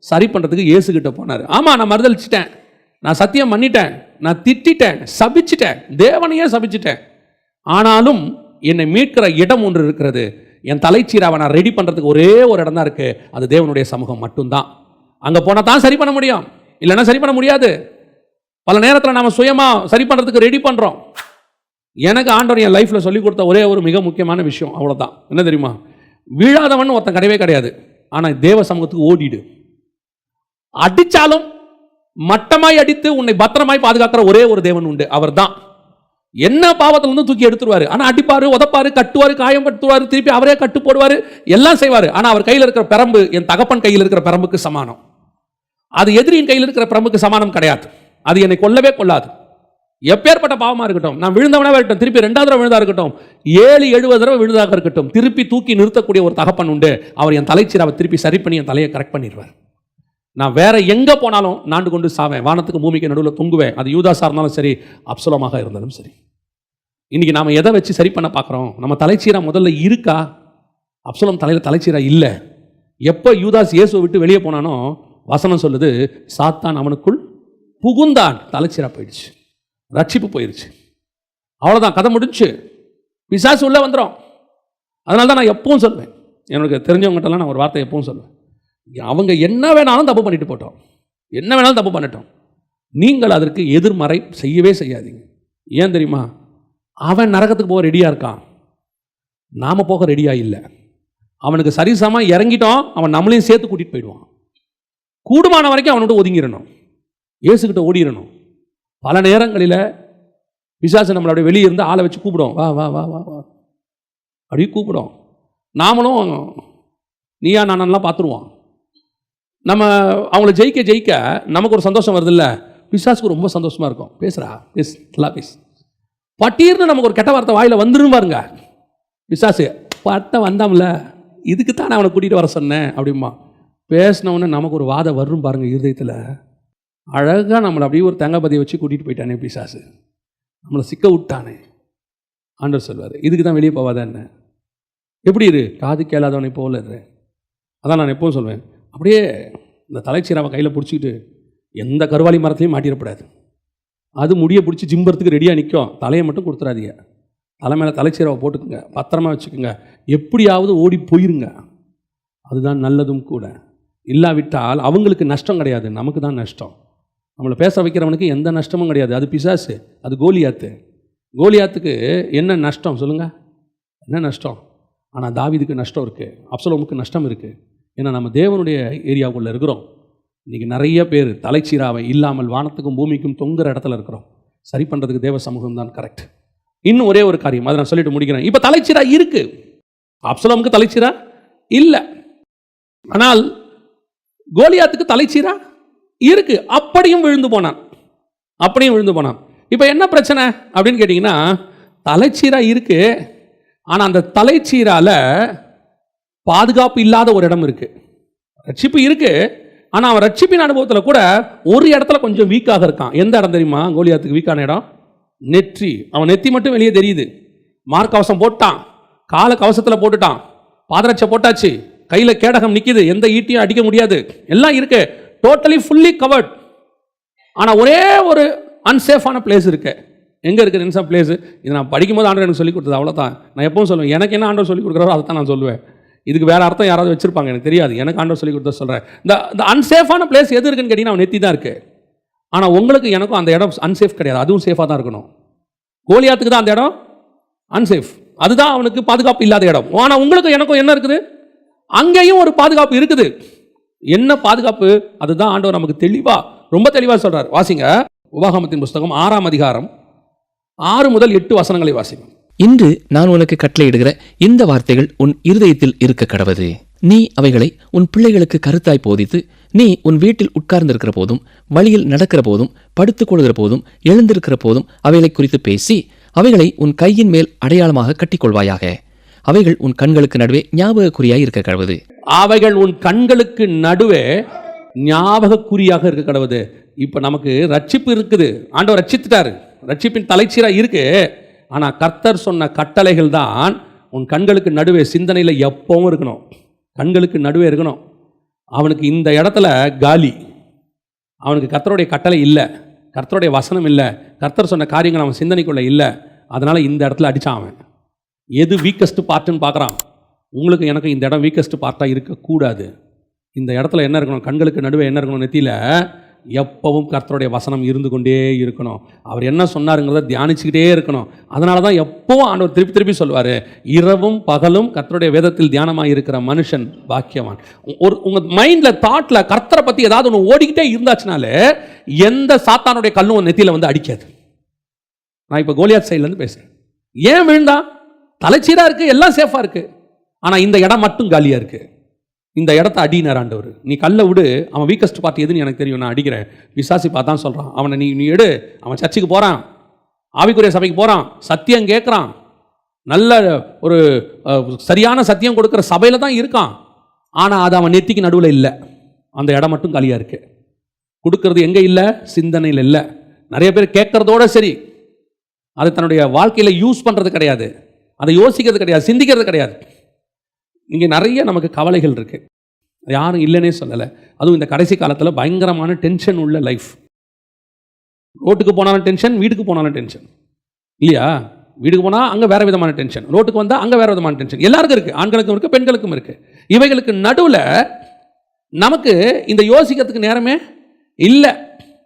சரி பண்றதுக்கு இயேசு கிட்ட போனாரு. ஆமா, நான் மறுதலிச்சிட்டேன், நான் சத்தியம் பண்ணிட்டேன், நான் திட்டிட்டேன், சபிச்சிட்டேன், தேவனையே சபிச்சிட்டேன். ஆனாலும் என்னை மீட்கிற இடம் ஒன்று இருக்கிறது. என் தலைச்சீராவை நான் ரெடி பண்றதுக்கு ஒரே ஒரு இடம் தான் இருக்கு. அது தேவனுடைய சமூகம் மட்டும்தான். அங்க போனா தான் சரி பண்ண முடியும், இல்லைன்னா சரி பண்ண முடியாது. பல நேரத்தில் நாம சுயமா சரி பண்றதுக்கு ரெடி பண்றோம். எனக்கு ஆண்டவர் என் லைஃப்ல சொல்லி கொடுத்த ஒரே ஒரு மிக முக்கியமான விஷயம் அவ்வளவுதான். என்ன தெரியுமா? விழாதவன் ஒருத்தன் கிடையவே கிடையாது. ஆனா தேவ சமூகத்துக்கு ஓடிடு. அடிச்சாலும் மட்டமாய் அடித்து உன்னை பத்திரமாய் பாதுகாக்கிற ஒரே ஒரு தேவன் உண்டு, அவர் தான். என்ன பாவத்துல இருந்து தூக்கி எடுத்துருவாரு. ஆனா அடிப்பாரு, உதப்பாரு, கட்டுவாரு, காயப்படுத்துவாரு, திருப்பி அவரே கட்டு போடுவாரு, எல்லாம் செய்வாரு. ஆனா அவர் கையில் இருக்கிற பிரம்பு என் தகப்பன் கையில் இருக்கிற பிரம்புக்கு சமானம். அது எதிரியின் கையில் இருக்கிற பிரம்புக்கு சமானம் கிடையாது. அது என்னை கொல்லவே கொள்ளாது. எப்பேற்பட்ட பாவமா இருக்கட்டும், நான் விழுந்தவனாவே இருக்கட்டும், திருப்பி 2வது தடவை விழுந்தா இருக்கட்டும், 7-70 தடவை விழுதாக இருக்கட்டும், திருப்பி தூக்கி நிறுத்தக்கூடிய ஒரு தகப்பன் உண்டு. அவர் என் தலைச்சீராவை திருப்பி சரி பண்ணி என் தலையை கரெக்ட் பண்ணிடுவார். நான் வேற எங்க போனாலும் நாண்டு கொண்டு சாவேன், வானத்துக்கு பூமிக்கு நடுவில் தொங்குவேன். அது யூதாஸா இருந்தாலும் சரி, அப்சலோமாக இருந்தாலும் சரி. இன்னைக்கு நாம எதை வச்சு சரி பண்ண பார்க்குறோம்? நம்ம தலைச்சீரா முதல்ல இருக்கா? அப்சலோம் தலையில் தலைச்சீரா இல்லை. எப்போ யூதாஸ் இயேசுவை விட்டு வெளியே போனானோ வசனம் சொல்லுது, சாத்தான் அவனுக்குள் புகுந்தான், தலைச்சீரா போயிடுச்சு, ரட்சிப்பு போயிடுச்சு. அவ்வளோதான், கதை முடிஞ்சு. பிசாசு உள்ள வந்துடும். அதனால தான் நான் எப்பவும் சொல்வேன், எனக்கு தெரிஞ்சவங்ககிட்டலாம் நான் ஒரு வார்த்தை எப்பவும் சொல்வேன், அவங்க என்ன வேணாலும் தப்பு பண்ணிட்டு போட்டோம், என்ன வேணாலும் தப்பு பண்ணட்டும், நீங்கள் அதற்கு எதிர்மறை செய்யவே செய்யாதீங்க. ஏன் தெரியுமா? அவன் நரகத்துக்கு போக ரெடியாக இருக்கான், நாம் போக ரெடியாக இல்லை. அவனுக்கு சரிசமாக இறங்கிட்டோம், அவன் நம்மளையும் சேர்த்து கூட்டிகிட்டு போயிடுவான். கூடுமான வரைக்கும் அவனோட ஒதுங்கிடணும், இயேசுக்கிட்ட ஓடிடணும். பல நேரங்களில் பிசாசு நம்மளோட வெளியே இருந்து ஆளை வச்சு கூப்பிடும், வா வா வா வா வா அப்படி கூப்பிடும். நாமளும் நீயா நானெல்லாம் பார்த்துருவோம். நம்ம அவங்கள ஜெயிக்க ஜெயிக்க நமக்கு ஒரு சந்தோஷம் வருது இல்லை, பிசாசுக்கு ரொம்ப சந்தோஷமாக இருக்கும். பேசுகிறா, பேசு, நல்லா பேசு. பட்டீர்னு நமக்கு ஒரு கெட்ட வார்த்தை வாயில் வந்துடும் பாருங்க. பிசாசு பட்ட வந்தாம்ல, இதுக்கு தான் நான் அவனை கூட்டிகிட்டு வர சொன்னேன் அப்படிமா. பேசினவுடனே நமக்கு ஒரு வாதம் வரும் பாருங்க இருதயத்தில். அழகாக நம்மளை அப்படியே ஒரு தேங்காய்பதியை வச்சு கூட்டிகிட்டு போயிட்டானே பிசாசு, நம்மளை சிக்க விட்டானே. ஆண்டவர் சொல்வார், இதுக்கு தான் வெளியே போவாத என்ன, எப்படி இரு, காது கேளாதவனை போல இரு. அதான் நான் எப்பவும் சொல்வேன், அப்படியே இந்த தலைச்சீராவை கையில் பிடிச்சிக்கிட்டு எந்த கருவாலி மரத்துலையும் மாட்டிடக்கூடாது. அது முடியை பிடிச்சி ஜிம்பறதுக்கு ரெடியாக நிற்கும், தலையை மட்டும் கொடுத்துறாதீங்க. தலை மேலே தலைச்சீராவை போட்டுக்குங்க, பத்திரமா வச்சுக்கோங்க, எப்படியாவது ஓடி போயிருங்க. அதுதான் நல்லதும் கூட. இல்லாவிட்டால் அவங்களுக்கு நஷ்டம் கிடையாது, நமக்கு தான் நஷ்டம். நம்மளை பேச வைக்கிறவனுக்கு எந்த நஷ்டமும் கிடையாது. அது பிசாசு, அது கோலியாத்து. கோலியாத்துக்கு என்ன நஷ்டம் சொல்லுங்கள்? என்ன நஷ்டம்? ஆனால் தாவீதுக்கு நஷ்டம் இருக்குது, அப்சலோமுக்கு நஷ்டம் இருக்குது. ஏன்னா நம்ம தேவனுடைய ஏரியாவுக்குள்ளே இருக்கிறோம். இன்றைக்கி நிறைய பேர் தலைச்சீராவை இல்லாமல் வானத்துக்கும் பூமிக்கும் தொங்குற இடத்துல இருக்கிறோம். சரி பண்ணுறதுக்கு தேவ சமூகம் தான் கரெக்ட். இன்னும் ஒரே ஒரு காரியம், அதை நான் சொல்லிட்டு முடிக்கிறேன். இப்போ தலைச்சீரா இருக்குது, அப்சலோமுக்கு தலைச்சீரா இல்லை, ஆனால் கோலியாத்துக்கு தலைச்சீரா இருக்கு. அப்படியும் விழுந்து போனான். இப்போ என்ன பிரச்சனை அப்படின்னு கேட்டிங்கன்னா, தலைச்சீரா இருக்கு, ஆனால் அந்த தலைச்சீரால பாதுகாப்பு இல்லாத ஒரு இடம் இருக்கு. ரட்சிப்பு இருக்கு, ஆனால் அவன் ரட்சிப்பின் அனுபவத்தில் கூட ஒரு இடத்துல கொஞ்சம் வீக்காக இருக்கான். எந்த இடம் தெரியுமா கோலியாத்துக்கு வீக்கான இடம்? நெற்றி. அவன் நெத்தி மட்டும் வெளியே தெரியுது. மார்க் கவசம் போட்டான், கால கவசத்தில் போட்டுட்டான், பாதரட்சை போட்டாச்சு, கையில் கேடகம் நிற்கிது, எந்த ஈட்டியும் அடிக்க முடியாது, எல்லாம் இருக்கு, டோட்டலி ஃபுல்லி கவர்ட். ஆனால் ஒரே ஒரு அன்சேஃபான பிளேஸ் இருக்கு. எங்கே இருக்குது அன்சேஃப் பிளேஸ்? இது நான் படிக்கும்போது ஆண்டவர் எனக்கு சொல்லிக் கொடுத்தது, அவ்வளோதான். நான் எப்பவும் சொல்லுவேன், எனக்கு என்ன ஆண்டவர் சொல்லிக் கொடுக்குறாரோ அதை தான் நான் சொல்லுவேன். இதுக்கு வேறு அர்த்தம் யாராவது வச்சுருப்பாங்க, எனக்கு தெரியாது. எனக்கு ஆண்டவர் சொல்லிக் கொடுத்தா சொல்கிறேன். இந்த அன்சேஃபான பிளேஸ் எது இருக்குன்னு கேட்டிங்கன்னா அவன் நெத்தி தான் இருக்குது. ஆனால் உங்களுக்கு எனக்கும் அந்த இடம் அன்சேஃப் கிடையாது, அதுவும் சேஃபாக தான் இருக்கணும். கோலியாத்துக்கு தான் அந்த இடம் அன்சேஃப், அதுதான் அவனுக்கு பாதுகாப்பு இல்லாத இடம். ஆனால் உங்களுக்கு எனக்கும் என்ன இருக்குது? அங்கேயும் ஒரு பாதுகாப்பு இருக்குது. என்ன பாதுகாப்பு? அதுதான் ஆண்டவர் நமக்கு ரொம்ப தெளிவாக சொல்கிறார். வாசிங்க, உபாகமத்தின் புஸ்தகம் 6ஆம் அதிகாரம் 6 முதல் 8 வசனங்களை வாசிங்க. இன்று நான் உனக்கு கட்டளையிடுகிற இந்த வார்த்தைகள் உன் இருதயத்தில் இருக்க கடவது. நீ அவைகளை உன் பிள்ளைகளுக்கு கருத்தாய் போதித்து, நீ உன் வீட்டில் உட்கார்ந்திருக்கிற போதும், வழியில் நடக்கிற போதும், படுத்துக் கொள்கிற போதும், எழுந்திருக்கிற போதும் அவைகளை குறித்து பேசி, அவைகளை உன் கையின் மேல் அடையாளமாக கட்டிக்கொள்வாயாக. அவைகள் உன் கண்களுக்கு நடுவே ஞாபக குறியாய் இருக்க கடவுது. அவைகள் உன் கண்களுக்கு நடுவே ஞாபக குறியாக இருக்க கடவுது. இப்ப நமக்கு ரட்சிப்பு இருக்குது, ஆண்டவர் ரட்சித்துட்டாரு, ரட்சிப்பின் தலைச்சீரா இருக்கு. ஆனா கர்த்தர் சொன்ன கட்டளைகள் தான் உன் கண்களுக்கு நடுவே சிந்தனையில எப்பவும் இருக்கணும், கண்களுக்கு நடுவே இருக்கணும். அவனுக்கு இந்த இடத்துல காலி, அவனுக்கு கர்த்தருடைய கட்டளை இல்லை, கர்த்தருடைய வசனம் இல்லை, கர்த்தர் சொன்ன காரியங்கள் அவன் சிந்தனைக்குள்ள இல்லை. அதனால இந்த இடத்துல அடிச்சான். அவன் எது வீக்கஸ்ட் பார்ட்டுன்னு பார்க்குறான். உங்களுக்கு எனக்கு இந்த இடம் வீக்கஸ்ட் பார்ட்டாக இருக்கக்கூடாது. இந்த இடத்துல என்ன இருக்கணும்? கண்களுக்கு நடுவே என்ன இருக்கணும்? நெத்தியில் எப்பவும் கர்த்தருடைய வசனம் இருந்து கொண்டே இருக்கணும். அவர் என்ன சொன்னாருங்கிறத தியானிச்சுக்கிட்டே இருக்கணும். அதனால தான் எப்பவும் ஆண்டவர் திருப்பி திருப்பி சொல்வார், இரவும் பகலும் கர்த்தருடைய வேதத்தில் தியானமாக இருக்கிற மனுஷன் பாக்கியவான். உங்கள் மைண்டில் தாட்டில் கர்த்தரை பற்றி ஏதாவது ஒன்று ஓடிக்கிட்டே இருந்தாச்சுனாலே எந்த சாத்தானுடைய கல்லும் நெத்தியில் வந்து அடிக்காது. நான் இப்போ கோலியாத் சைட்லேருந்து பேசுகிறேன். ஏன் விழுந்தான்? தலைச்சீராக இருக்குது, எல்லாம் சேஃபாக இருக்குது. ஆனால் இந்த இடம் மட்டும் காலியாக இருக்குது. இந்த இடத்த அடினார் ஆண்டவர். நீ கல்லை விடு, அவன் வீக்கஸ்ட் பார்ட்டி எதுன்னு எனக்கு தெரியும், நான் அடிக்கிறேன். விசாசி பார்த்தான் சொல்கிறான். அவனை நீ எடு. அவன் சர்ச்சுக்கு போகிறான், ஆவிக்குரிய சபைக்கு போகிறான், சத்தியம் கேட்குறான், நல்ல ஒரு சரியான சத்தியம் கொடுக்குற சபையில் தான் இருக்கான். ஆனால் அது அவன் நெத்திக்கு நடுவில் இல்லை. அந்த இடம் மட்டும் காலியாக இருக்குது. கொடுக்கறது எங்கே இல்லை? சிந்தனையில் இல்லை. நிறைய பேர் கேட்குறதோட சரி, அதை தன்னுடைய வாழ்க்கையில் யூஸ் பண்ணுறது கிடையாது, அதை யோசிக்கிறது கிடையாது, சிந்திக்கிறது கிடையாது. இங்கே நிறைய நமக்கு கவலைகள் இருக்குது, யாரும் இல்லைன்னே சொல்லலை. அதுவும் இந்த கடைசி காலத்தில் பயங்கரமான டென்ஷன் உள்ள லைஃப். ரோட்டுக்கு போனாலும் டென்ஷன், வீட்டுக்கு போனாலும் டென்ஷன் இல்லையா? வீட்டுக்கு போனால் அங்கே வேறு விதமான டென்ஷன், ரோட்டுக்கு வந்தால் அங்கே வேறு விதமான டென்ஷன். எல்லாருக்கும் இருக்குது, ஆண்களுக்கும் இருக்குது, பெண்களுக்கும் இருக்குது. இவைகளுக்கு நடுவில் நமக்கு இந்த யோசிக்கிறதுக்கு நேரமே இல்லை.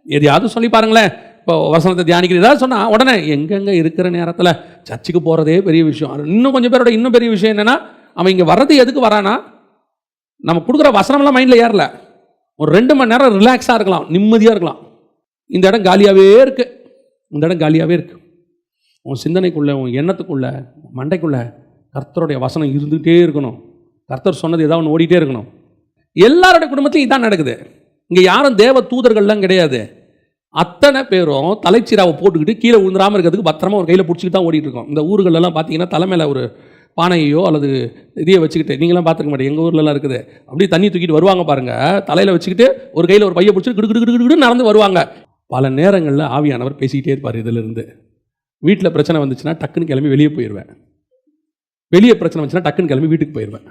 எதையாவது சொல்லி பாருங்களேன், இப்போ வசனத்தை தியானிக்கிறது ஏதாவது சொன்னால் உடனே எங்கெங்கே இருக்கிற நேரத்தில் சர்ச்சுக்கு போகிறதே பெரிய விஷயம். இன்னும் கொஞ்சம் பேரோட இன்னும் பெரிய விஷயம் என்னென்னா, அவன் இங்கே வர்றது எதுக்கு வரானா, நம்ம கொடுக்குற வசனம்லாம் மைண்டில் ஏறல, ஒரு 2 மணி நேரம் ரிலாக்ஸாக இருக்கலாம், நிம்மதியாக இருக்கலாம். இந்த இடம் காலியாகவே இருக்குது, இந்த இடம் காலியாகவே இருக்குது. உன் சிந்தனைக்குள்ளே, உன் எண்ணத்துக்குள்ளே, மண்டைக்குள்ளே கர்த்தருடைய வசனம் இருந்துகிட்டே இருக்கணும். கர்த்தர் சொன்னது ஏதாவது ஒன்று ஓடிட்டே இருக்கணும். எல்லாருடைய குடும்பத்திலையும் இதான் நடக்குது. இங்கே யாரும் தேவ தூதர்கள்லாம் கிடையாது. அத்தனை பேரும் தலைச்சீராவை போட்டுக்கிட்டு கீழே விழுந்துடாமல் இருக்கிறதுக்கு பத்திரமா ஒரு கையில் பிடிச்சிக்கிட்டு தான் ஓடிட்டு இருக்கோம். இந்த ஊர்களெல்லாம் பார்த்தீங்கன்னா தலைமையில் ஒரு பானையோ அல்லது இதையை வச்சுக்கிட்டு, நீங்களாம் பார்த்துக்க மாட்டேன், எங்கள் ஊர்லலாம் இருக்குது, அப்படியே தண்ணி தூக்கிட்டு வருவாங்க பாருங்கள், தலையில் வச்சுக்கிட்டு ஒரு கையில் ஒரு பையை பிடிச்சிட்டு கிடு நடந்து வருவாங்க. பல நேரங்களில் ஆவியானவர் பேசிக்கிட்டே இருப்பார். இதிலிருந்து வீட்டில் பிரச்சனை வந்துச்சுன்னா டக்குன்னு கிளம்பி வெளியே போயிடுவேன், வெளியே பிரச்சனை வந்துச்சுன்னா டக்குன்னு கிளம்பி வீட்டுக்கு போயிடுவேன்.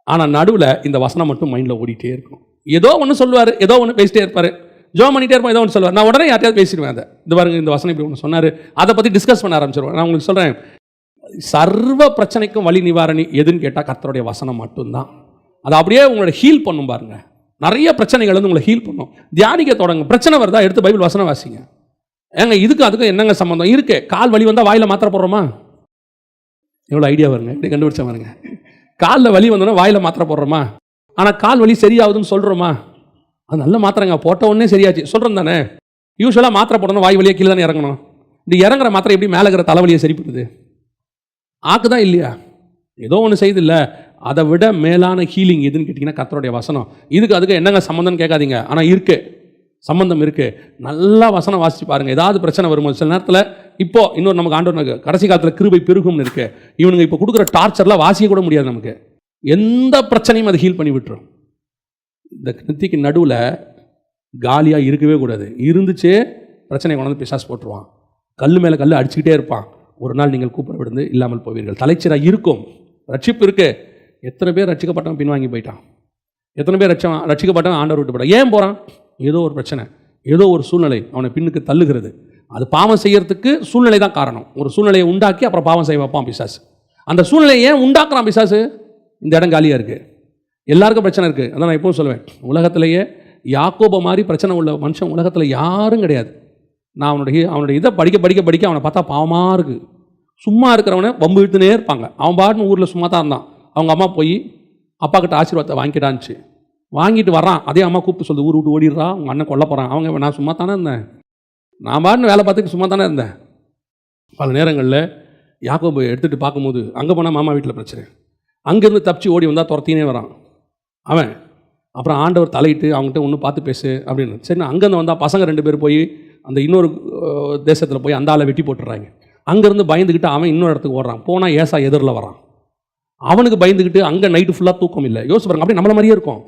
ஆனால் நடுவில் இந்த வசனம் மட்டும் மைண்டில் ஓடிட்டே இருக்கும். ஏதோ ஒன்று சொல்லுவார், ஏதோ ஒன்று பேசிட்டே இருப்பார், ஜோ பண்ணிகிட்டே இருப்போம், ஏதோ ஒன்று சொல்லுவார். நான் உடனே யார்ட்டையாவது பேசிடுவேன். அதை இது பாருங்க, இந்த வசனம் இப்படி ஒன்று சொன்னார், அதை பற்றி டிஸ்கஸ் பண்ண ஆரம்பிச்சிருவேன். நான் உங்களுக்கு சொல்கிறேன், சர்வ பிரச்சனைக்கும் வழி நிவாரணி எதுன்னு கேட்டால் கர்த்தருடைய வசனம் மட்டும்தான். அதை அப்படியே உங்களோட ஹீல் பண்ணும் பாருங்க. நிறைய பிரச்சனைகள் வந்து உங்களை ஹீல் பண்ணும். தியானிக்க தொடங்க. பிரச்சனை வருதா, எடுத்து பைபிள் வசனம் வாசிங்க. ஏங்க இதுக்கும் அதுக்கும் என்னங்க சம்மந்தம் இருக்கு? கால் வலி வந்தால் வாயில் மாத்திரை போடுறோமா? எவ்வளோ ஐடியா வருங்க, இப்படி கண்டுபிடிச்ச பாருங்க. காலில் வலி வந்தோன்னா வாயில் மாத்திரை போடுறோமா? ஆனால் கால் வலி சரியாகுதுன்னு சொல்கிறோமா? அது நல்ல மாத்திரைங்க, போட்ட உடனே சரியாச்சு சொல்கிறோம் தானே. யூஸ்வலாக மாத்திரை போடணும், வாய் வலியாக கீழே தானே இறங்கணும். இப்படி இறங்குற மாத்திரை எப்படி மேலே இருக்கிற தலைவலியை சரிப்படுது? ஆக்குதான் இல்லையா? ஏதோ ஒன்று செய்து இல்லை. அதை விட மேலான ஹீலிங் எதுன்னு கேட்டிங்கன்னா கர்த்தருடைய வசனம். இதுக்கு அதுக்கு என்னங்க சம்மந்தம்னு கேட்காதீங்க, ஆனால் இருக்குது, சம்பந்தம் இருக்குது. நல்லா வசனம் வாசிச்சு பாருங்கள். ஏதாவது பிரச்சனை வரும்போது சில நேரத்தில் இப்போ இன்னொரு நமக்கு ஆண்டவர் கடைசி காலத்தில் கிருபை பெருகும்னு இருக்குது. இவனுங்க இப்போ கொடுக்குற டார்ச்சர்லாம் வாசிக்க கூட முடியாது. நமக்கு எந்த பிரச்சனையும் அதை ஹீல் பண்ணி விட்டுரும். இந்த நெத்திக்கு நடுவில் காலியாக இருக்கவே கூடாது. இருந்துச்சு பிரச்சனையை கொண்டாந்து பிசாசு போட்டுருவான். கல் மேலே கல் அடிச்சுக்கிட்டே இருப்பான். ஒரு நாள் நீங்கள் கூப்பிட விடுந்து இல்லாமல் போவீர்கள். தலைச்சீராக இருக்கும், ரட்சிப்பு இருக்குது. எத்தனை பேர் ரட்சிக்கப்பட்டவன் பின்வாங்கி போயிட்டான்? எத்தனை பேர் ரட்சிக்கப்பட்டவன் ஆண்டவர் விட்டு போயிட்டான்? ஏன் போகிறான்? ஏதோ ஒரு பிரச்சனை, ஏதோ ஒரு சூழ்நிலை அவனை பின்னுக்கு தள்ளுகிறது. அது பாவம் செய்யறதுக்கு சூழ்நிலை தான் காரணம். ஒரு சூழ்நிலையை உண்டாக்கி அப்புறம் பாவம் செய்ய வைப்பான் பிசாசு. அந்த சூழ்நிலையை ஏன் உண்டாக்குறான் பிசாசு? இந்த இடம் காலியாக இருக்குது, எல்லாருக்கும் பிரச்சனை இருக்குது. அதான் நான் எப்பவும் சொல்லுவேன், உலகத்திலேயே யாக்கோப மாதிரி பிரச்சனை உள்ள மனுஷன் உலகத்தில் யாரும் கிடையாது. நான் அவனுடைய இதை படிக்க அவனை பார்த்தா பாவமாக இருக்குது. சும்மா இருக்கிறவனை வம்பு இழுத்துனே இருப்பாங்க. அவன் பாட்டுன்னு ஊரில் சும்மா தான் இருந்தான். அவங்க அம்மா போய் அப்பா கிட்ட ஆசீர்வாதத்தை வாங்கிட்டான்ச்சு. வாங்கிட்டு வரான், அதே அம்மா கூப்பிட்டு சொல்லி ஊர் விட்டு ஓடிடுறா, உங்கள் அண்ணன் கொல்ல போகிறான். அவங்க நான் சும்மா தானே இருந்தேன், நான் பாட்டுன்னு வேலை பார்த்துட்டு சும்மா தானே இருந்தேன். பல நேரங்களில் யாக்கோபு எடுத்துகிட்டு பார்க்கும்போது அங்கே போனால் மாமா வீட்டில் பிரச்சனை, அங்கேருந்து தப்பிச்சு ஓடி வந்தால் துரத்தினே வரான் அவன். அப்புறம் ஆண்டவர் தலையிட்டு அவங்ககிட்ட ஒன்று பார்த்து பேசு அப்படின்னு. சரி, அங்கேருந்து வந்தால் பசங்க 2 பேர் போய் அந்த இன்னொரு தேசத்தில் போய் அந்த ஆளை வெட்டி போட்டுடுறாங்க. அங்கேருந்து பயந்துக்கிட்டு அவன் இன்னொரு இடத்துக்கு ஓடுறான். போனால் ஏசா எதிரில் வரான். அவனுக்கு பயந்துக்கிட்டு அங்கே நைட்டு ஃபுல்லாக தூக்கம் இல்லை. யோசிச்சு பாருங்க, அப்படியே நம்மள மாதிரியே இருக்கும்.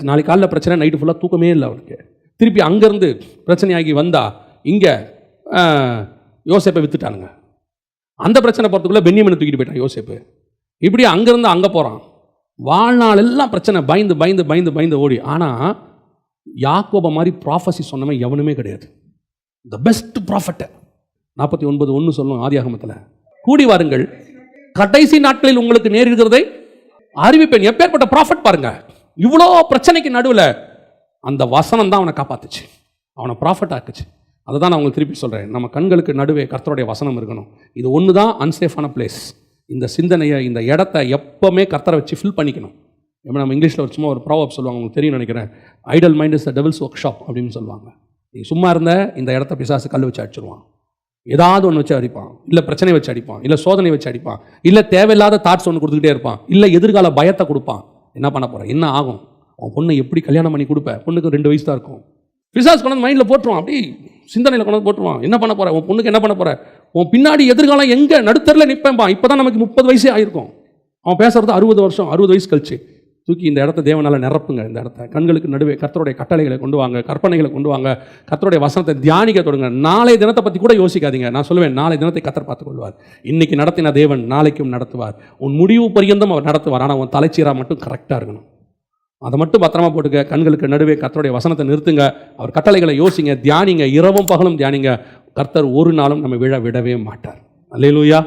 நாளைக்கு காலையில் பிரச்சனை, நைட்டு ஃபுல்லாக தூக்கமே இல்லை அவனுக்கு. திருப்பி அங்கேருந்து பிரச்சனையாகி வந்தா இங்கே யோசேப்பை விற்றுட்டானுங்க. அந்த பிரச்சனை போகிறதுக்குள்ளே பென்யமீனை தூக்கிட்டு போயிட்டான் யோசேப்பு. இப்படி அங்கேருந்து அங்கே போகிறான். வாழ்நாள் எல்லாம் பிரச்சனை, பயந்து பயந்து பயந்து பயந்து ஓடி. ஆனால் யாக்கோப மாதிரி ப்ராஃபஸி சொன்னவன் எவனுமே கிடையாது. த பெஸ்ட் ப்ராஃபட் 49:1 சொல்லும் ஆதியாகமத்தில், கூடி வாருங்கள் கடைசி நாட்களில் உங்களுக்கு நேரிடுகிறதை அறிவிப்பேன். எப்பேற்பட்ட ப்ராஃபட் பாருங்க. இவ்வளோ பிரச்சனைக்கு நடுவில் அந்த வசனம் தான் அவனை காப்பாத்துச்சு, அவனை ப்ராஃபட் ஆக்குச்சு. அதை தான் நான் உங்களுக்கு திருப்பி சொல்கிறேன். நம்ம கண்களுக்கு நடுவே கர்த்தருடைய வசனம் இருக்கணும். இது ஒன்று தான் அன்சேஃபான பிளேஸ். இந்த சிந்தனையை, இந்த இடத்த எப்போவுமே கர்த்தரை வச்சு ஃபில் பண்ணிக்கணும். இப்போ நம்ம இங்கிலீஷில் ஒரு சும்மா ஒரு ப்ராவர்ப் சொல்லுவாங்க, உங்களுக்கு தெரியும் நினைக்கிறேன். Idle mind is the devil's workshop அப்படின்னு சொல்லுவாங்க. நீ சும்மா இருந்த இந்த இடத்த பிசாசு கல் வச்சு அடிச்சிருவான். ஏதாவது ஒன்று வச்சு அடிப்பான், இல்லை பிரச்சனை வச்சு அடிப்பான், இல்லை சோதனை வச்சு அடிப்பான், இல்லை தேவையில்லாத தாட்ஸ் ஒன்று கொடுத்துக்கிட்டே இருப்பான், இல்லை எதிர்கால பயத்தை கொடுப்பான். என்ன பண்ண போகிறேன், என்ன ஆகும், உன் பொண்ணை எப்படி கல்யாணம் பண்ணி கொடுப்பேன், பொண்ணுக்கு 2 வயசு தான் இருக்கும். பிசாசு கொண்டு மைண்டில் போட்டுருவான், அப்படி சிந்தனையில் கொண்டு போட்டுருவான். என்ன பண்ண போகிற, உன் பொண்ணுக்கு என்ன பண்ண போகிற, உன் பின்னாடி எதிர்காலம் எங்கே நடுத்தரில் நிற்பேன்பா. இப்போ தான் நமக்கு 30 வயசே ஆயிருக்கும், அவன் பேசுறது 60 வருஷம், 60 வயசு கழிச்சு. தூக்கி இந்த இடத்த தேவனால் நிரப்புங்க. இந்த இடத்த கண்களுக்கு நடுவே கர்த்தருடைய கட்டளைகளை கொண்டு வாங்க, கற்பனைகளை கொண்டு வாங்க, கர்த்தருடைய வசனத்தை தியானிக்க தொடங்க. நாளை தினத்தை பற்றி கூட யோசிக்காதீங்க. நான் சொல்லுவேன், நாளை தினத்தை கர்த்தர் பார்த்துக் கொள்வார். இன்னைக்கு நடத்தின தேவன் நாளைக்கும் நடத்துவார். உன் முடிவு பரியந்தம் அவர் நடத்துவார். ஆனால் உன் தலைச்சீரா மட்டும் கரெக்டாக இருக்கணும். அதை மட்டும் பத்திரமா போட்டுக்க. கண்களுக்கு நடுவே கர்த்தருடைய வசனத்தை நிறுத்துங்க, அவர் கட்டளைகளை யோசிங்க, தியானிங்க, இரவும் பகலும் தியானிங்க. கர்த்தர் ஒரு நாளும் நம்ம விழ விடவே மாட்டார். அல்லேலூயா.